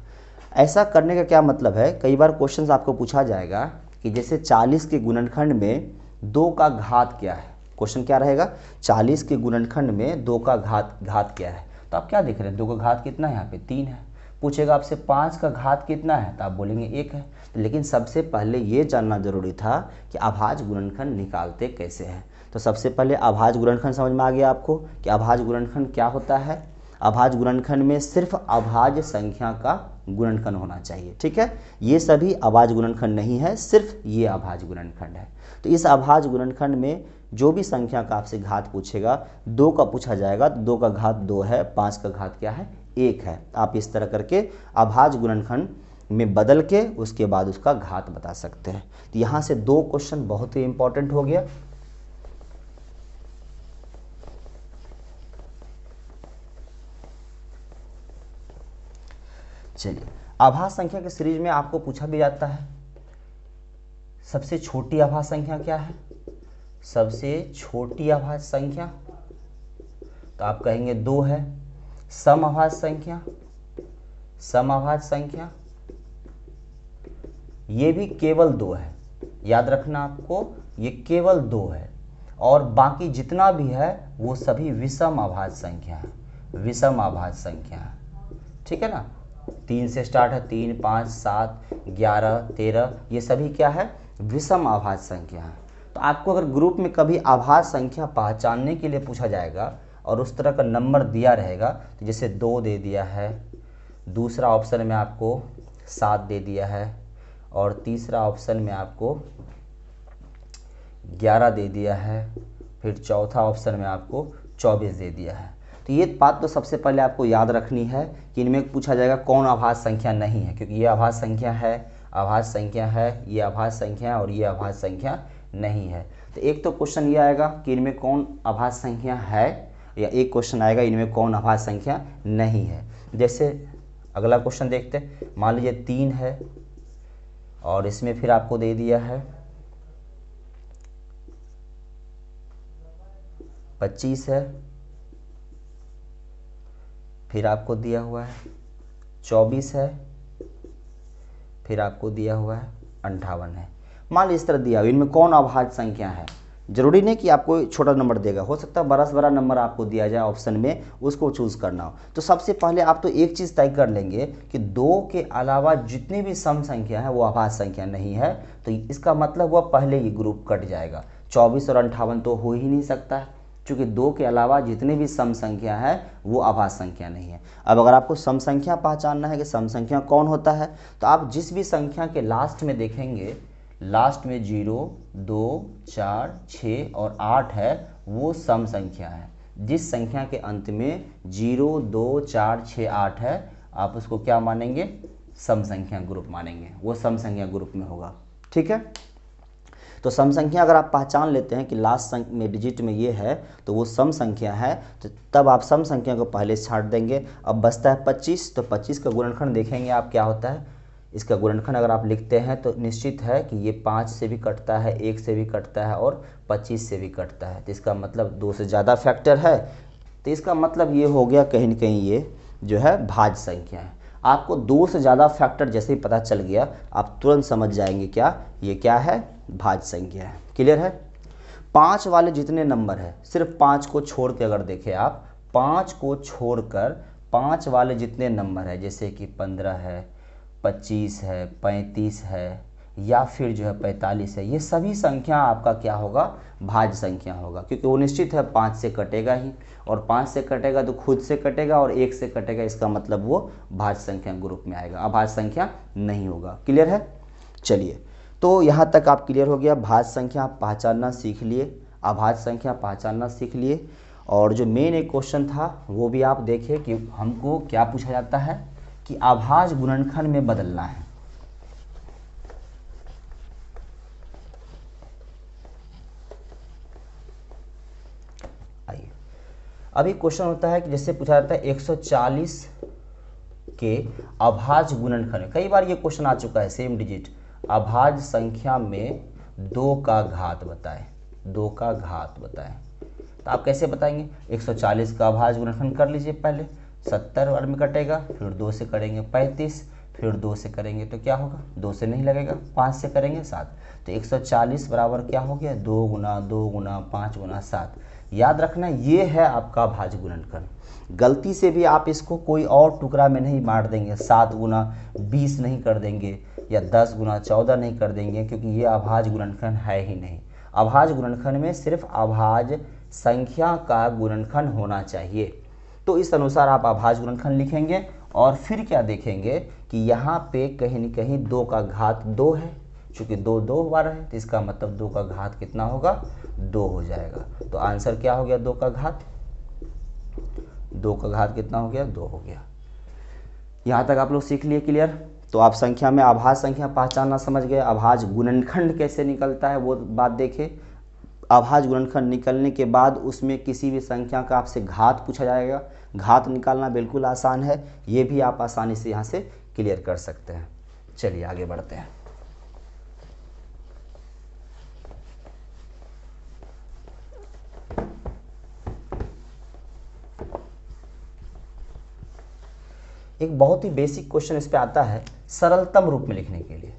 ऐसा करने का क्या मतलब है, कई बार क्वेश्चन आपको पूछा जाएगा कि जैसे 40 के गुणनखंड में 2 का घात क्या है। क्वेश्चन क्या रहेगा, 40 के गुणनखंड में 2 का घात क्या है। तो आप क्या देख रहे हैं, 2 का घात कितना है, यहाँ पे 3 है। पूछेगा आपसे 5 का घात कितना है तो आप बोलेंगे 1 है। लेकिन सबसे पहले ये जानना जरूरी था कि अभाज्य गुणनखंड निकालते कैसे हैं। तो सबसे पहले अभाज्य गुणनखंड समझ में आ गया आपको कि अभाज्य गुणनखंड क्या होता है। अभाज्य गुणनखंड में सिर्फ अभाज्य संख्या का गुणनखंड होना चाहिए, ठीक है। ये सभी अभाज्य गुणनखंड नहीं है, सिर्फ ये अभाज्य गुणनखंड है। तो इस अभाज्य गुणनखंड में जो भी संख्या का आपसे घात पूछेगा, 2 का पूछा जाएगा तो 2 का घात 2 है, 5 का घात क्या है, 1 है। आप इस तरह करके अभाज्य गुणनखंड में बदल के उसके बाद उसका घात बता सकते हैं। तो यहाँ से 2 क्वेश्चन बहुत ही इंपॉर्टेंट हो गया। चलिए, आभाज्य संख्या की सीरीज में आपको पूछा भी जाता है सबसे छोटी आभाज्य संख्या क्या है, सबसे छोटी आभाज्य संख्या, तो आप कहेंगे 2 है। सम आभाज्य संख्या, सम आभाज्य संख्या ये भी केवल 2 है, याद रखना आपको, ये केवल 2 है। और बाकी जितना भी है वो सभी विषम आभाज्य संख्या है, विषम आभाज्य संख्या है, ठीक है ना। 3 से स्टार्ट है, 3, 5, 7, 11, 13, ये सभी क्या है, विषम आभाज्य संख्या है। तो आपको अगर ग्रुप में कभी आभाज्य संख्या पहचानने के लिए पूछा जाएगा और उस तरह का नंबर दिया रहेगा, तो जैसे 2 दे दिया है, दूसरा ऑप्शन में आपको 7 दे दिया है, और तीसरा ऑप्शन में आपको 11 दे दिया है, फिर चौथा ऑप्शन में आपको 24 दे दिया है। तो ये बात तो सबसे पहले आपको याद रखनी है कि इनमें पूछा जाएगा कौन आभाज्य संख्या नहीं है, क्योंकि ये आभाज्य संख्या है, आभाज्य संख्या है, ये आभाज्य संख्या है और ये आभाज्य संख्या नहीं है। तो एक तो क्वेश्चन ये आएगा कि इनमें कौन आभाज्य संख्या है, या एक क्वेश्चन आएगा इनमें कौन आभाज्य संख्या नहीं है। जैसे अगला क्वेश्चन देखते, मान लीजिए 3 है और इसमें फिर आपको दे दिया है 25 है, फिर आपको दिया हुआ है 24 है, फिर आपको दिया हुआ है 58 है। मान लीजिए इस तरह दिया हुआ, इनमें कौन अभाज्य संख्या है। जरूरी नहीं कि आपको छोटा नंबर देगा, हो सकता है बड़ा से बड़ा नंबर आपको दिया जाए ऑप्शन में, उसको चूज करना हो। तो सबसे पहले आप तो एक चीज़ तय कर लेंगे कि 2 के अलावा जितनी भी सम संख्या है वो अभाज्य संख्या नहीं है। तो इसका मतलब वह पहले ही ग्रुप कट जाएगा। 24 और 58 तो हो ही नहीं सकता है, क्योंकि 2 के अलावा जितनी भी सम संख्या है वो अभाज्य संख्या नहीं है। अब अगर आपको सम संख्या पहचानना है कि सम संख्या कौन होता है, तो आप जिस भी संख्या के लास्ट में देखेंगे, लास्ट में 0, 2, 4, 6 और 8 है, वो सम संख्या है। जिस संख्या के अंत में 0, 2, 4, 6, 8 है, आप उसको क्या मानेंगे, सम संख्या ग्रुप मानेंगे, वो सम संख्या ग्रुप में होगा। ठीक है, तो सम संख्या अगर आप पहचान लेते हैं कि लास्ट में डिजिट में ये है तो वो सम संख्या है, तो तब आप सम संख्या को पहले छाट देंगे। अब बचता है 25, तो 25 का गुणनखंड देखेंगे आप क्या होता है। इसका गुणनखंड अगर आप लिखते हैं तो निश्चित है कि ये 5 से भी कटता है, 1 से भी कटता है और 25 से भी कटता है। तो इसका मतलब 2 से ज़्यादा फैक्टर है, तो इसका मतलब ये हो गया कहीं न कहीं ये जो है भाज्य संख्या है। आपको 2 से ज़्यादा फैक्टर जैसे ही पता चल गया, आप तुरंत समझ जाएंगे क्या ये क्या है, भाज्य संख्या है। क्लियर है। 5 वाले जितने नंबर है, सिर्फ 5 को छोड़ के अगर देखें आप, 5 को छोड़कर 5 वाले जितने नंबर है, जैसे कि 15 है, 25 है, 35 है या फिर जो है 45 है, ये सभी संख्या आपका क्या होगा, भाज्य संख्या होगा, क्योंकि वो निश्चित है 5 से कटेगा ही, और 5 से कटेगा तो खुद से कटेगा और 1 से कटेगा, इसका मतलब वो भाज्य संख्या ग्रुप में आएगा, अभाज्य संख्या नहीं होगा। क्लियर है। चलिए, तो यहाँ तक आप क्लियर हो गया, भाज्य संख्या आप पहचानना सीख लिए, अभाज्य संख्या पहचानना सीख लिए। और जो मेन एक क्वेश्चन था वो भी आप देखें कि हमको क्या पूछा जाता है कि अभाज्य गुणनखंड में बदलना है। आइए, अभी क्वेश्चन होता है कि जैसे पूछा जाता है 140 के अभाज्य गुणनखंड। कई बार ये क्वेश्चन आ चुका है, सेम डिजिट, अभाज्य संख्या में 2 का घात बताएं, 2 का घात बताएं। तो आप कैसे बताएंगे, 140 का अभाज्य गुणनखंड कर लीजिए पहले, 70 बार में कटेगा, फिर 2 से करेंगे 35, फिर 2 से करेंगे तो क्या होगा, 2 से नहीं लगेगा, 5 से करेंगे 7, तो 140 बराबर क्या हो गया, 2 गुना 2 गुना 5 गुना 7। याद रखना ये है आपका अभाज्य गुणनखंड। गलती से भी आप इसको कोई और टुकड़ा में नहीं मार देंगे, 7 गुना 20 नहीं कर देंगे या 10 गुना 14 नहीं कर देंगे, क्योंकि ये अभाज्य गुणनखंड है ही नहीं। अभाज्य गुणनखंड में सिर्फ अभाज्य संख्या का गुणनखंड होना चाहिए। तो इस अनुसार आप अभाज्य गुणनखंड लिखेंगे और फिर क्या देखेंगे कि यहाँ पे कहीं न कहीं 2 का घात 2 है, चूँकि 2 2 बार है, तो इसका मतलब 2 का घात कितना होगा, 2 हो जाएगा। तो आंसर क्या हो गया, 2 का घात, 2 का घात कितना हो गया, 2 हो गया। यहाँ तक आप लोग सीख लिए। क्लियर। तो आप संख्या में आभाज्य संख्या पहचानना समझ गए। आभाज्य गुणनखंड कैसे निकलता है वो बात देखें। आभाज्य गुणनखंड निकलने के बाद उसमें किसी भी संख्या का आपसे घात पूछा जाएगा। घात निकालना बिल्कुल आसान है, ये भी आप आसानी से यहाँ से क्लियर कर सकते हैं। चलिए आगे बढ़ते हैं। एक बहुत ही बेसिक क्वेश्चन इस पे आता है, सरलतम रूप में लिखने के लिए।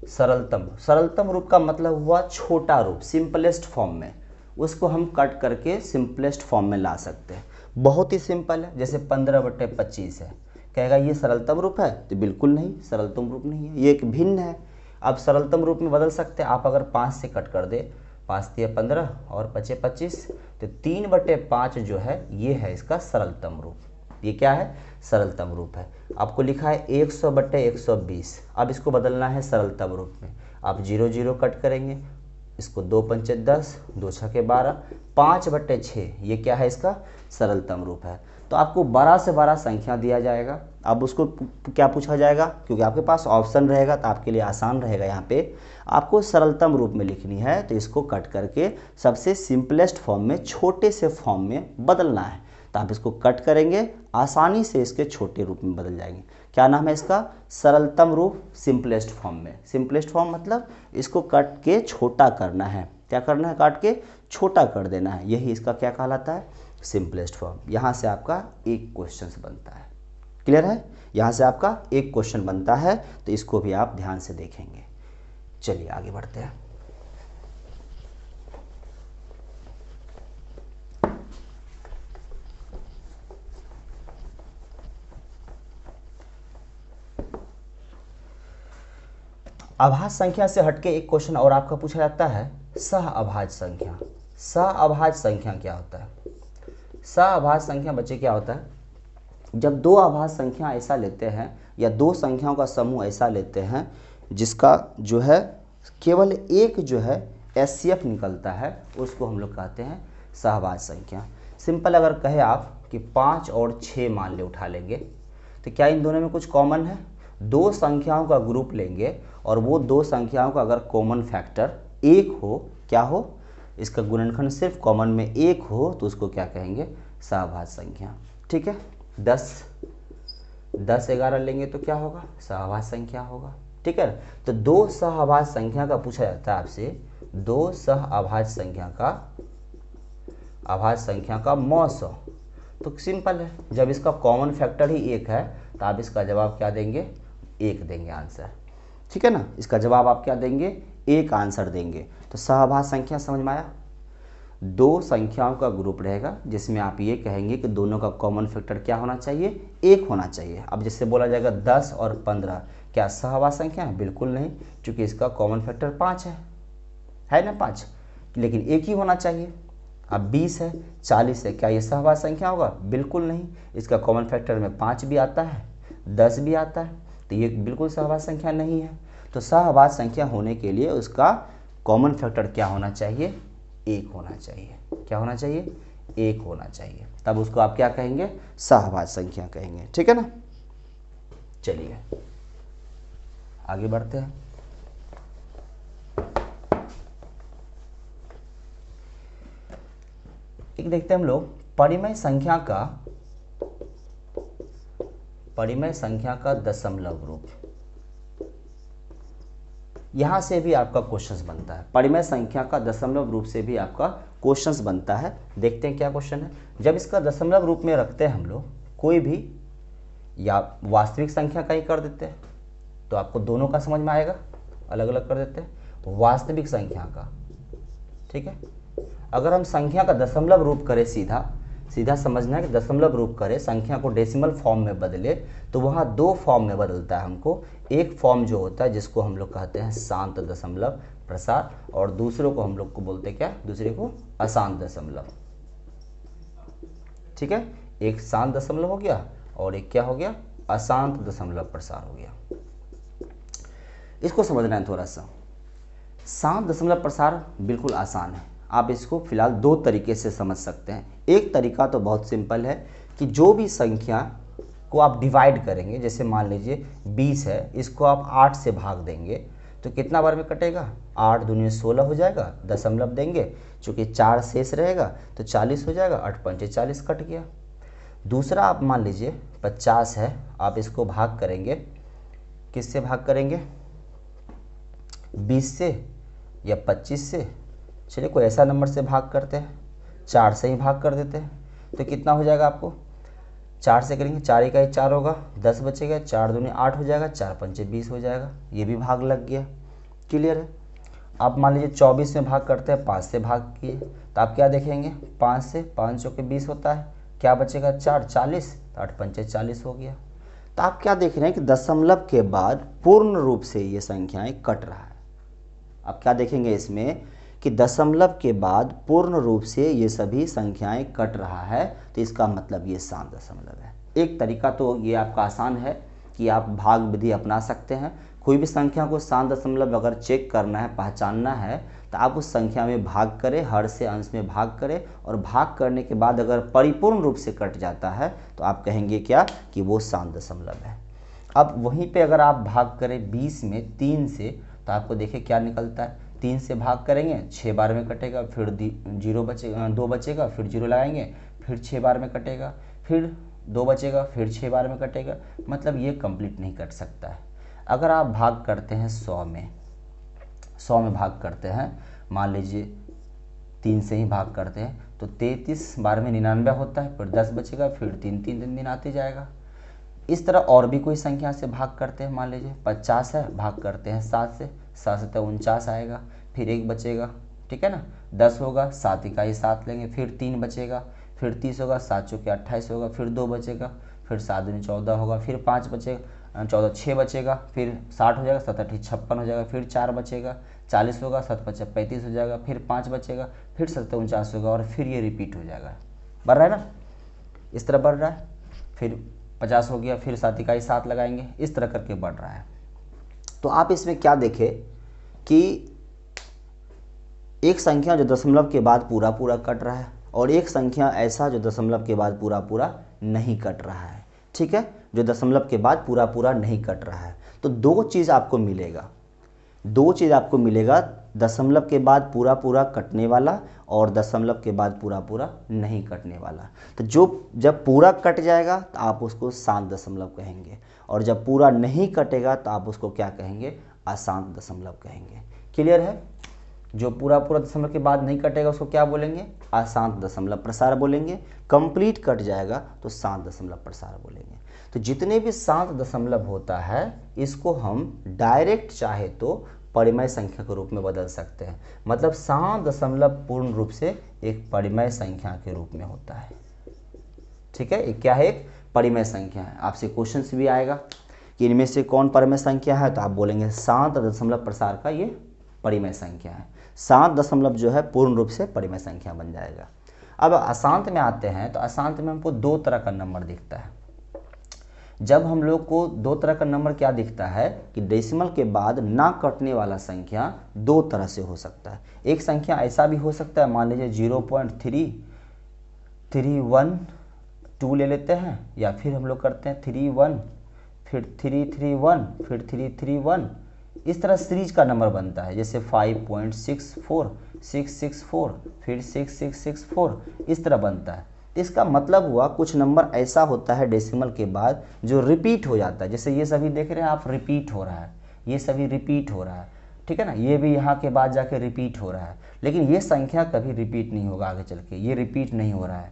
सरलतम रूप का मतलब हुआ छोटा रूप, सिंपलेस्ट फॉर्म में। उसको हम कट करके सिंपलेस्ट फॉर्म में ला सकते हैं। बहुत ही सिंपल है, जैसे 15/25 है। कहेगा ये सरलतम रूप है, तो बिल्कुल नहीं, सरलतम रूप नहीं है, ये एक भिन्न है। अब सरलतम रूप में बदल सकते हैं आप। अगर 5 से कट कर दे, 5 × 15 और 5×25, तो 3/5 जो है ये है इसका सरलतम रूप। ये क्या है? सरलतम रूप है। आपको लिखा है 100/120। अब इसको बदलना है सरलतम रूप में। आप 0 0 कट करेंगे, इसको 2 × 5 = 10, 2 × 6 = 12, 5/6 ये क्या है? इसका सरलतम रूप है। तो आपको बड़ा से बड़ा संख्या दिया जाएगा। अब उसको क्या पूछा जाएगा? क्योंकि आपके पास ऑप्शन रहेगा तो आपके लिए आसान रहेगा। यहाँ पे आपको सरलतम रूप में लिखनी है, तो इसको कट करके सबसे सिंपलेस्ट फॉर्म में, छोटे से फॉर्म में बदलना है। तो आप इसको कट करेंगे, आसानी से इसके छोटे रूप में बदल जाएंगे। क्या नाम है इसका? सरलतम रूप, सिंपलेस्ट फॉर्म में। सिंपलेस्ट फॉर्म मतलब इसको कट के छोटा करना है। क्या करना है? काट के छोटा कर देना है। यही इसका क्या कहलाता है? Simplest form. यहाँ से आपका एक क्वेश्चन बनता है। क्लियर है? यहाँ से आपका एक क्वेश्चन बनता है, तो इसको भी आप ध्यान से देखेंगे। चलिए आगे बढ़ते हैं। अभाज्य संख्या से हटके एक क्वेश्चन और आपका पूछा जाता है, सह अभाज्य संख्या। सह अभाज्य संख्या क्या होता है? सह अभाज्य संख्या बच्चे क्या होता है? जब दो अभाज्य संख्या ऐसा लेते हैं, या दो संख्याओं का समूह ऐसा लेते हैं जिसका जो है केवल एक जो है एचसीएफ निकलता है, उसको हम लोग कहते हैं सहअभाज्य संख्या। सिंपल अगर कहे आप कि 5 और 6 मान ले उठा लेंगे, तो क्या इन दोनों में कुछ कॉमन है? दो संख्याओं का ग्रुप लेंगे और वो दो संख्याओं का अगर कॉमन फैक्टर 1 हो, क्या हो? इसका गुणनखंड सिर्फ कॉमन में 1 हो, तो उसको क्या कहेंगे? सहअभाज्य संख्या। ठीक है? 10 11 लेंगे तो क्या होगा? सहअभाज्य संख्या होगा। ठीक है? तो दो सहअभाज्य संख्या का पूछा जाता है आपसे, दो सहअभाज्य संख्या का मौसा। तो सिंपल है, जब इसका कॉमन फैक्टर ही 1 है, तो आप इसका जवाब क्या देंगे? 1 देंगे आंसर। ठीक है ना? इसका जवाब आप क्या देंगे? 1 आंसर देंगे। तो सहअभाज्य संख्या समझ में आया? दो संख्याओं का ग्रुप रहेगा जिसमें आप ये कहेंगे कि दोनों का कॉमन फैक्टर क्या होना चाहिए? 1 होना चाहिए। अब जैसे बोला जाएगा 10 और 15 क्या सहअभाज्य संख्या है? बिल्कुल नहीं, क्योंकि इसका कॉमन फैक्टर 5 है ना? 5, लेकिन 1 ही होना चाहिए। अब 20 है, 40 है, क्या ये सहअभाज्य संख्या होगा? बिल्कुल नहीं, इसका कॉमन फैक्टर में 5 भी आता है, 10 भी आता है, तो ये बिल्कुल सहअभाज्य संख्या नहीं है। तो सहअभाज्य संख्या होने के लिए उसका कॉमन फैक्टर क्या होना चाहिए? 1 होना चाहिए। क्या होना चाहिए? 1 होना चाहिए। तब उसको आप क्या कहेंगे? सहअभाज्य संख्या कहेंगे। ठीक है ना? चलिए आगे बढ़ते हैं। एक देखते हैं हम लोग परिमेय संख्या का दशमलव रूप। यहां से भी आपका क्वेश्चन बनता है। परिमेय संख्या का दशमलव रूप से भी आपका क्वेश्चन बनता है। देखते हैं क्या क्वेश्चन है। जब इसका दशमलव रूप में रखते हैं हम लोग कोई भी, या वास्तविक संख्या का ही कर देते हैं, तो आपको दोनों का समझ में आएगा। अलग अलग कर देते हैं। वास्तविक संख्या का, ठीक है? अगर हम संख्या का दशमलव रूप करें, सीधा समझना है कि दशमलव रूप करें, संख्या को डेसिमल फॉर्म में बदले, तो वहाँ दो फॉर्म में बदलता है हमको। एक फॉर्म जो होता है जिसको हम लोग कहते हैं शांत दशमलव प्रसार, और दूसरों को हम लोग को बोलते क्या? दूसरे को अशांत दशमलव। ठीक है? एक शांत दशमलव हो गया और एक क्या हो गया? अशांत दशमलव प्रसार हो गया। इसको समझना है थोड़ा सा। शांत दशमलव प्रसार बिल्कुल आसान है। आप इसको फिलहाल दो तरीके से समझ सकते हैं। एक तरीका तो बहुत सिंपल है कि जो भी संख्या को आप डिवाइड करेंगे, जैसे मान लीजिए 20 है, इसको आप 8 से भाग देंगे तो कितना बार में कटेगा, 8 दूनी 16 हो जाएगा, दशमलव देंगे, चूँकि 4 शेष रहेगा तो 40 हो जाएगा, 8 पंचे 40 कट गया। दूसरा आप मान लीजिए 50 है, आप इसको भाग करेंगे, किससे भाग करेंगे, 20 से या 25 से, चलिए कोई ऐसा नंबर से भाग करते हैं, 4 से ही भाग कर देते हैं, तो कितना हो जाएगा आपको, 4 से करेंगे, 4 इकाई 4 होगा, 10 बचेगा, 4 दूनी 8 हो जाएगा, 4 पंचे 20 हो जाएगा, ये भी भाग लग गया। क्लियर है। आप मान लीजिए 24 में भाग करते हैं, 5 से भाग किए तो आप क्या देखेंगे, 5 से 5 चौके 20 होता है, क्या बचेगा 4, 40, तो 8 पंचे 40 हो गया। तो आप क्या देख रहे हैं कि दशमलव के बाद पूर्ण रूप से ये संख्याएं कट रहा है। आप क्या देखेंगे इसमें कि दशमलव के बाद पूर्ण रूप से ये सभी संख्याएं कट रहा है, तो इसका मतलब ये शांत दशमलव है। एक तरीका तो ये आपका आसान है कि आप भाग विधि अपना सकते हैं। कोई भी संख्या को शांत दशमलव अगर चेक करना है, पहचानना है, तो आप उस संख्या में भाग करें, हर से अंश में भाग करें, और भाग करने के बाद अगर परिपूर्ण रूप से कट जाता है तो आप कहेंगे क्या कि वो शांत दशमलव है। अब वहीं पे अगर आप भाग करें 20 में 3 से, तो आपको देखिए क्या निकलता है, 3 से भाग करेंगे 6 बार में कटेगा, फिर 0 बचेगा, 2 बचेगा, फिर 0 लगाएंगे, फिर 6 बार में कटेगा, फिर 2 बचेगा, फिर 6 बार में कटेगा, मतलब ये कंप्लीट नहीं कट सकता है। अगर आप भाग करते हैं 100 में भाग करते हैं, मान लीजिए 3 से ही भाग करते हैं, तो 33 बार में 99 होता है, फिर 10 बचेगा, फिर 3 3 दिन आते जाएगा। इस तरह और भी कोई संख्या से भाग करते हैं, मान लीजिए 50 है, भाग करते हैं 7 से, 7 से 49 आएगा, फिर 1 बचेगा, ठीक है ना, 10 होगा, 7 इकाई 7 लेंगे, फिर 3 बचेगा, फिर 30 होगा, 7 चौके 28 होगा, फिर 2 बचेगा, फिर 7 दूनी 14 होगा, फिर 5 बचेगा, 14 6 बचेगा, फिर 60 हो जाएगा, 7 8 56 हो जाएगा, फिर 4 बचेगा, 40 होगा, 7 5 35 हो जाएगा, फिर 5 बचेगा, फिर 7 49 होगा, और फिर ये रिपीट हो जाएगा। बढ़ रहा है ना, इस तरह बढ़ रहा है, फिर 50 हो गया, फिर 7 इकाई 7 लगाएंगे, इस तरह करके बढ़ रहा है। तो आप इसमें क्या देखें कि एक संख्या जो दशमलव के बाद पूरा पूरा कट रहा है, और एक संख्या ऐसा जो दशमलव के बाद पूरा पूरा नहीं कट रहा है, ठीक है, जो दशमलव के बाद पूरा पूरा नहीं कट रहा है। तो दो चीज़ आपको मिलेगा, दशमलव के बाद पूरा पूरा कटने वाला और दशमलव के बाद पूरा पूरा नहीं कटने वाला। तो जब पूरा कट जाएगा तो आप उसको शांत दशमलव कहेंगे, और जब पूरा नहीं कटेगा तो आप उसको क्या कहेंगे, अशांत दशमलव कहेंगे। क्लियर है। जो पूरा पूरा दशमलव के बाद नहीं कटेगा उसको क्या बोलेंगे, अशांत दशमलव प्रसार बोलेंगे। कंप्लीट कट जाएगा तो शांत दशमलव प्रसार बोलेंगे। तो जितने भी शांत दशमलव होता है इसको हम डायरेक्ट चाहे तो परिमेय संख्या के रूप में बदल सकते हैं। मतलब शांत दशमलव पूर्ण रूप से एक परिमेय संख्या के रूप में होता है। ठीक है, ये क्या है, एक परिमेय संख्या है। आपसे क्वेश्चन भी आएगा कि इनमें से कौन परिमेय संख्या है, तो आप बोलेंगे शांत दशमलव प्रसार का ये परिमेय संख्या है। शांत दशमलव जो है पूर्ण रूप से परिमेय संख्या बन जाएगा। अब अशांत में आते हैं तो अशांत में हमको दो तरह का नंबर दिखता है। जब हम लोग को दो तरह का नंबर क्या दिखता है कि डेसिमल के बाद ना कटने वाला संख्या दो तरह से हो सकता है। एक संख्या ऐसा भी हो सकता है, मान लीजिए 0.3312 ले लेते हैं, या फिर हम लोग करते हैं 31 फिर 331 फिर 331, इस तरह सीरीज का नंबर बनता है। जैसे 5.64 664 फिर 6664, इस तरह बनता है। इसका मतलब हुआ कुछ नंबर ऐसा होता है डेसिमल के बाद जो रिपीट हो जाता है। जैसे ये सभी देख रहे हैं आप, रिपीट हो रहा है, ये सभी रिपीट हो रहा है, ठीक है ना, ये भी यहाँ के बाद जाके रिपीट हो रहा है, लेकिन ये संख्या कभी रिपीट नहीं होगा आगे चल के, ये रिपीट नहीं हो रहा है।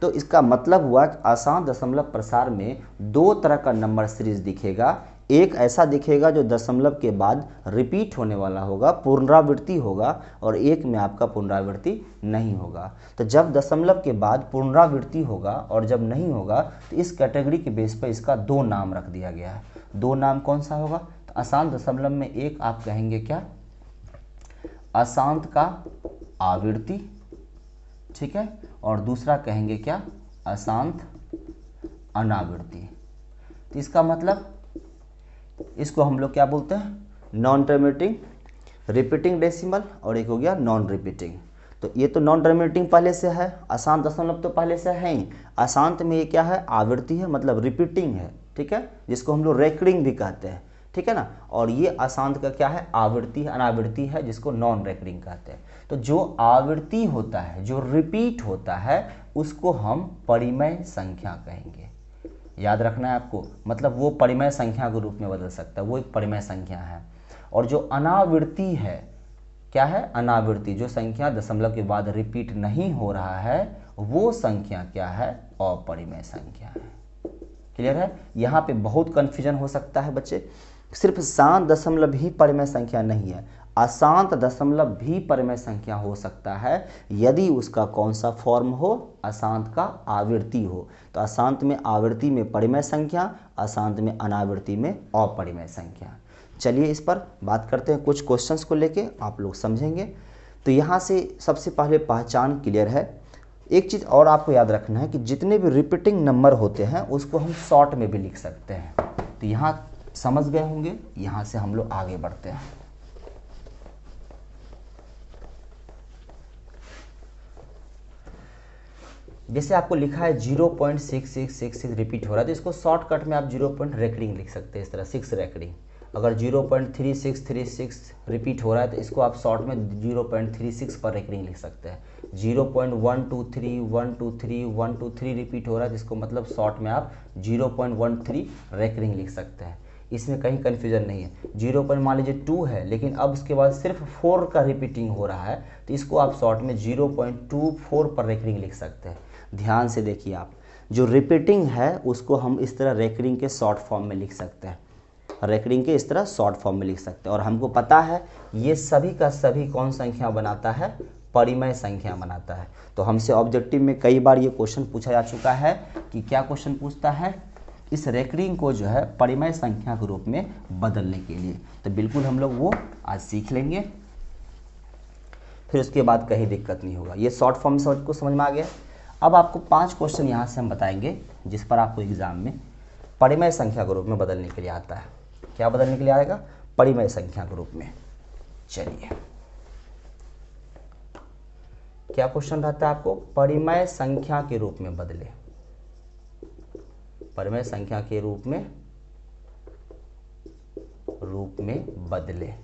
तो इसका मतलब हुआ कि अशांत दशमलव प्रसार में दो तरह का नंबर सीरीज दिखेगा। एक ऐसा दिखेगा जो दशमलव के बाद रिपीट होने वाला होगा, पुनरावृत्ति होगा, और एक में आपका पुनरावृत्ति नहीं होगा। तो जब दशमलव के बाद पुनरावृत्ति होगा और जब नहीं होगा तो इस कैटेगरी के बेस पर इसका दो नाम रख दिया गया है। दो नाम कौन सा होगा, तो अशांत दशमलव में एक आप कहेंगे क्या, अशांत का आवृत्ति, ठीक है, और दूसरा कहेंगे क्या, अशांत अनावृत्ति। तो इसका मतलब इसको हम लोग क्या बोलते हैं, नॉन टर्मिनेटिंग रिपीटिंग डेसिमल, और एक हो गया नॉन रिपीटिंग। तो ये तो नॉन टर्मिनेटिंग पहले से है, अशांत दशमलव तो पहले से है ही। अशांत में ये क्या है, आवृत्ति है, मतलब रिपीटिंग है, ठीक है, जिसको हम लोग रेकरिंग भी कहते हैं, ठीक है ना। और ये अशांत का क्या है, आवृत्ति है, अनावृत्ति है, जिसको नॉन रेकरिंग कहते हैं। तो जो आवृत्ति होता है, जो रिपीट होता है, उसको हम परिमेय संख्या कहेंगे। याद रखना है आपको, मतलब वो परिमेय संख्या के रूप में बदल सकता है, वो एक परिमेय संख्या है। और जो अनावृत्ति है, क्या है, अनावृत्ति, जो संख्या दशमलव के बाद रिपीट नहीं हो रहा है, वो संख्या क्या है, अपरिमेय संख्या है। क्लियर है। यहाँ पे बहुत कन्फ्यूजन हो सकता है बच्चे, सिर्फ शांत दशमलव ही परिमेय संख्या नहीं है, अशांत दशमलव भी परिमेय संख्या हो सकता है, यदि उसका कौन सा फॉर्म हो, अशांत का आवृत्ति हो। तो अशांत में आवृत्ति में परिमेय संख्या, अशांत में अनावृत्ति में अपरिमेय संख्या। चलिए इस पर बात करते हैं, कुछ क्वेश्चंस को लेके आप लोग समझेंगे। तो यहाँ से सबसे पहले पहचान क्लियर है। एक चीज़ और आपको याद रखना है कि जितने भी रिपीटिंग नंबर होते हैं उसको हम शॉर्ट में भी लिख सकते हैं। तो यहाँ समझ गए होंगे, यहाँ से हम लोग आगे बढ़ते हैं। जैसे आपको लिखा है 0.6666 रिपीट हो रहा है, तो इसको शॉर्टकट में आप 0 रेकरिंग लिख सकते हैं, इस तरह 6 रेकरिंग। अगर 0.3636 रिपीट हो रहा है तो इसको आप शॉर्ट में 0.36 पर रेकरिंग लिख सकते हैं। 0.123 रिपीट हो रहा है, जिसको मतलब शॉर्ट में आप 0.13 रेकरिंग लिख सकते हैं। इसमें कहीं कन्फ्यूजन नहीं है। 0. मान लीजिए 2 है, लेकिन अब उसके बाद सिर्फ 4 का रिपीटिंग हो रहा है, तो इसको आप शॉर्ट में 0.24 पर रेकरिंग लिख सकते हैं। ध्यान से देखिए आप, जो रिपीटिंग है उसको हम इस तरह रेकरिंग के शॉर्ट फॉर्म में लिख सकते हैं, रेकरिंग के इस तरह शॉर्ट फॉर्म में लिख सकते हैं। और हमको पता है ये सभी का सभी कौन संख्या बनाता है, परिमेय संख्या बनाता है। तो हमसे ऑब्जेक्टिव में कई बार ये क्वेश्चन पूछा जा चुका है कि क्या क्वेश्चन पूछता है, इस रेकरिंग को जो है परिमेय संख्या के रूप में बदलने के लिए। तो बिल्कुल हम लोग वो आज सीख लेंगे, फिर उसके बाद कहीं दिक्कत नहीं होगा। ये शॉर्ट फॉर्म समझ में आ गया। अब आपको 5 क्वेश्चन यहाँ से हम बताएंगे जिस पर आपको एग्जाम में परिमेय संख्या के रूप में बदलने के लिए आता है। क्या बदलने के लिए आएगा, परिमेय संख्या के रूप में। चलिए क्या क्वेश्चन रहता है आपको, परिमेय संख्या के रूप में बदले, परिमेय संख्या के रूप में बदले।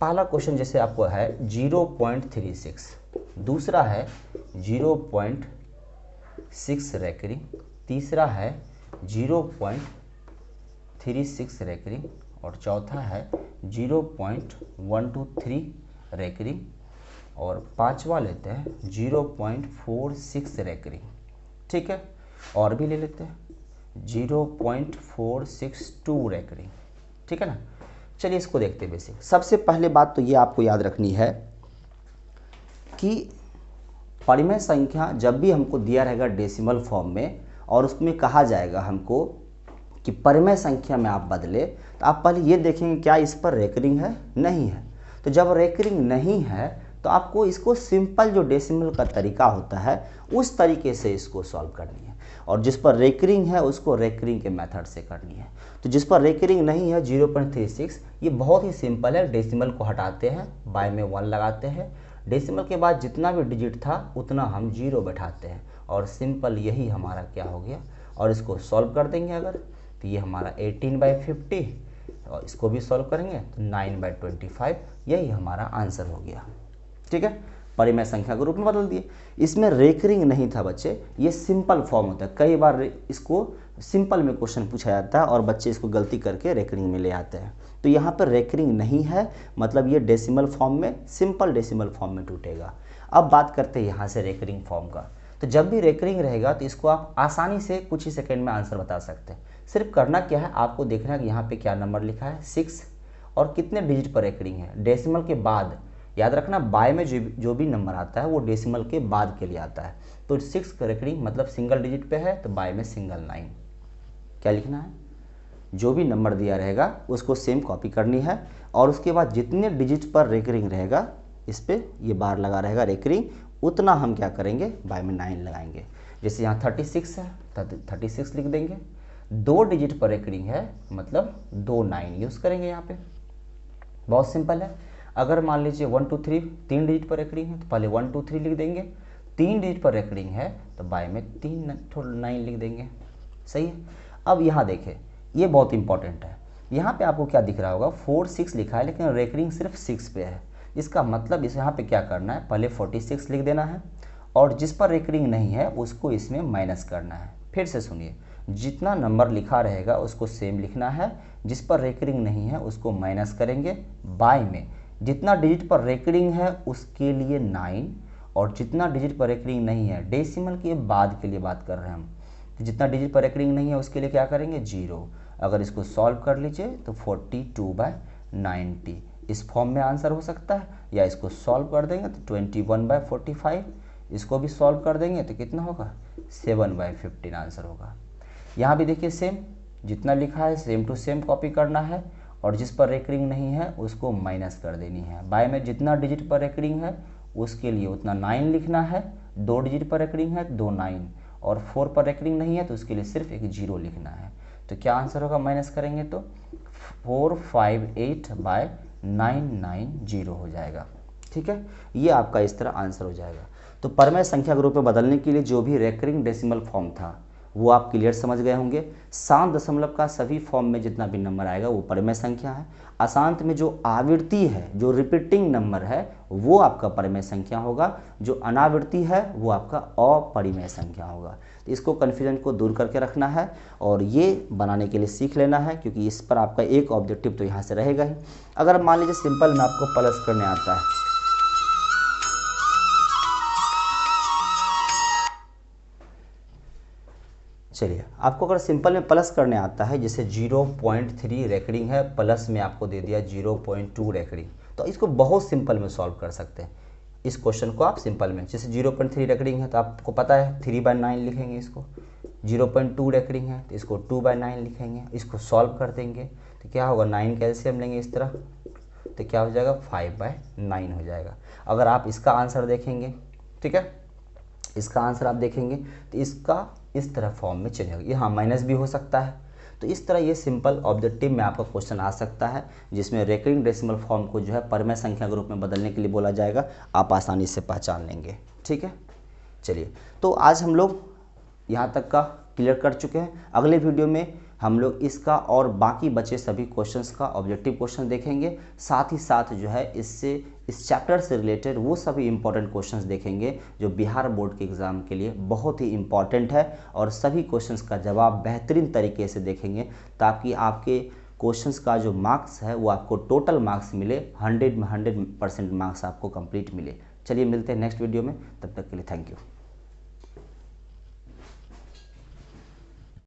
पहला क्वेश्चन जैसे आपको है 0.36, दूसरा है 0.6 रेकरिंग, तीसरा है 0.36 रेकरिंग और चौथा है 0.123 रेकरिंग और पांचवा लेते हैं 0.46 रेकरिंग। ठीक है, और भी ले लेते हैं 0.462 रेकरिंग। ठीक है ना। चलिए इसको देखते हैं बेसिक। सबसे पहले बात तो ये आपको याद रखनी है कि परिमेय संख्या जब भी हमको दिया रहेगा डेसिमल फॉर्म में और उसमें कहा जाएगा हमको कि परिमेय संख्या में आप बदले, तो आप पहले ये देखेंगे क्या इस पर रेकरिंग है, नहीं है। तो जब रेकरिंग नहीं है तो आपको इसको सिंपल जो डेसिमल का तरीका होता है उस तरीके से इसको सॉल्व करनी है, और जिस पर रेकरिंग है उसको रेकरिंग के मेथड से करनी है। तो जिस पर रेकरिंग नहीं है 0.36, ये बहुत ही सिंपल है। डेसिमल को हटाते हैं, बाय में 1 लगाते हैं, डेसिमल के बाद जितना भी डिजिट था उतना हम 0 बैठाते हैं, और सिंपल यही हमारा क्या हो गया। और इसको सॉल्व कर देंगे अगर, तो ये हमारा 18/50, और इसको भी सॉल्व करेंगे तो 9/25, यही हमारा आंसर हो गया। ठीक है, परिमेय संख्या के रूप में बदल दिए। इसमें रेकरिंग नहीं था बच्चे, ये सिंपल फॉर्म होता है। कई बार इसको सिंपल में क्वेश्चन पूछा जाता है और बच्चे इसको गलती करके रेकरिंग में ले आते हैं। तो यहाँ पर रेकरिंग नहीं है, मतलब ये डेसिमल फॉर्म में, सिंपल डेसिमल फॉर्म में टूटेगा। अब बात करते हैं यहाँ से रेकरिंग फॉर्म का। तो जब भी रेकरिंग रहेगा तो इसको आप आसानी से कुछ ही सेकेंड में आंसर बता सकते हैं। सिर्फ करना क्या है, आपको देखना है कि यहाँ पे क्या नंबर लिखा है 6 और कितने डिजिट पर रेकरिंग है। डेसिमल के बाद, याद रखना बाय में जो भी नंबर आता है वो डेसिमल के बाद के लिए आता है। तो 6 का रेकरिंग मतलब सिंगल डिजिट पे है, तो बाय में सिंगल 9। क्या लिखना है, जो भी नंबर दिया रहेगा उसको सेम कॉपी करनी है, और उसके बाद जितने डिजिट पर रेकरिंग रहेगा, इस पर ये बार लगा रहेगा रेकरिंग, उतना हम क्या करेंगे, बाय में 9 लगाएंगे। जैसे यहाँ 36 है, 36 लिख देंगे। 2 डिजिट पर रेकरिंग है मतलब 2 9 यूज़ करेंगे यहाँ पे, बहुत सिंपल है। अगर मान लीजिए 1 2 3 3 डिजिट पर रेकरिंग है तो पहले 1 2 3 लिख देंगे, 3 डिजिट पर रेकरिंग है तो बाय में 3 9 लिख देंगे। सही है। अब यहाँ देखें, ये बहुत इंपॉर्टेंट है। यहाँ पे आपको क्या दिख रहा होगा, 4 6 लिखा है लेकिन रेकरिंग सिर्फ 6 पे है। इसका मतलब इस यहाँ पे क्या करना है, पहले 46 लिख देना है और जिस पर रेकरिंग नहीं है उसको इसमें माइनस करना है। फिर से सुनिए, जितना नंबर लिखा रहेगा उसको सेम लिखना है, जिस पर रेकरिंग नहीं है उसको माइनस करेंगे। बाय में जितना डिजिट पर रेकरिंग है उसके लिए 9 और जितना डिजिट पर रेकरिंग नहीं है, डेसिमल के बाद के लिए बात कर रहे हैं हम, तो जितना डिजिट पर रेकरिंग नहीं है उसके लिए क्या करेंगे 0। अगर इसको सॉल्व कर लीजिए तो 42/90 इस फॉर्म में आंसर हो सकता है, या इसको सॉल्व कर देंगे तो 21/45, इसको भी सॉल्व कर देंगे तो कितना होगा 7/15 आंसर होगा। यहाँ भी देखिए सेम, जितना लिखा है सेम टू सेम कॉपी करना है और जिस पर रेकरिंग नहीं है उसको माइनस कर देनी है। बाय में जितना डिजिट पर रेकरिंग है उसके लिए उतना 9 लिखना है, 2 डिजिट पर रेकरिंग है 2 9 और 4 पर रेकरिंग नहीं है तो उसके लिए सिर्फ एक 0 लिखना है। तो क्या आंसर होगा, माइनस करेंगे तो 458/990 हो जाएगा। ठीक है, ये आपका इस तरह आंसर हो जाएगा। तो परमेय संख्या के रूप में बदलने के लिए जो भी रेकरिंग डेसिमल फॉर्म था वो आप क्लियर समझ गए होंगे। शांत दशमलव का सभी फॉर्म में जितना भी नंबर आएगा वो परमेय संख्या है। अशांत में जो आवृत्ति है, जो रिपीटिंग नंबर है वो आपका परमेय संख्या होगा, जो अनावृत्ति है वो आपका अपरिमेय संख्या होगा। तो इसको कन्फ्यूजन को दूर करके रखना है और ये बनाने के लिए सीख लेना है, क्योंकि इस पर आपका एक ऑब्जेक्टिव तो यहाँ से रहेगा ही। अगर मान लीजिए सिंपल में आपको प्लस करने आता है, चलिए आपको अगर सिंपल में प्लस करने आता है, जैसे 0.3 रेकरिंग है, प्लस में आपको दे दिया 0.2 रेकरिंग, तो इसको बहुत सिंपल में सॉल्व कर सकते हैं। इस क्वेश्चन को आप सिंपल में, जैसे 0.3 रेकरिंग है तो आपको पता है 3/9 लिखेंगे, इसको 0.2 रेकरिंग है तो इसको 2/9 लिखेंगे, इसको सॉल्व कर देंगे तो क्या होगा 9 कैल्शियम लेंगे इस तरह, तो क्या हो जाएगा 5/9 हो जाएगा। अगर आप इसका आंसर देखेंगे, ठीक है, इसका आंसर आप देखेंगे तो इसका इस तरह फॉर्म में चेंज होगा, यहाँ माइनस भी हो सकता है। तो इस तरह ये सिंपल ऑब्जेक्टिव में आपका क्वेश्चन आ सकता है, जिसमें रेकरिंग डेसिमल फॉर्म को जो है परमेय संख्या के रूप में बदलने के लिए बोला जाएगा, आप आसानी से पहचान लेंगे। ठीक है, चलिए तो आज हम लोग यहाँ तक का क्लियर कर चुके हैं। अगले वीडियो में हम लोग इसका और बाकी बचे सभी क्वेश्चंस का ऑब्जेक्टिव क्वेश्चन देखेंगे, साथ ही साथ जो है इससे इस चैप्टर से रिलेटेड वो सभी इंपॉर्टेंट क्वेश्चंस देखेंगे जो बिहार बोर्ड के एग्ज़ाम के लिए बहुत ही इंपॉर्टेंट है, और सभी क्वेश्चंस का जवाब बेहतरीन तरीके से देखेंगे ताकि आपके क्वेश्चंस का जो मार्क्स है वो आपको टोटल मार्क्स मिले, 100 में 100% मार्क्स आपको कंप्लीट मिले। चलिए मिलते हैं नेक्स्ट वीडियो में, तब तक के लिए थैंक यू।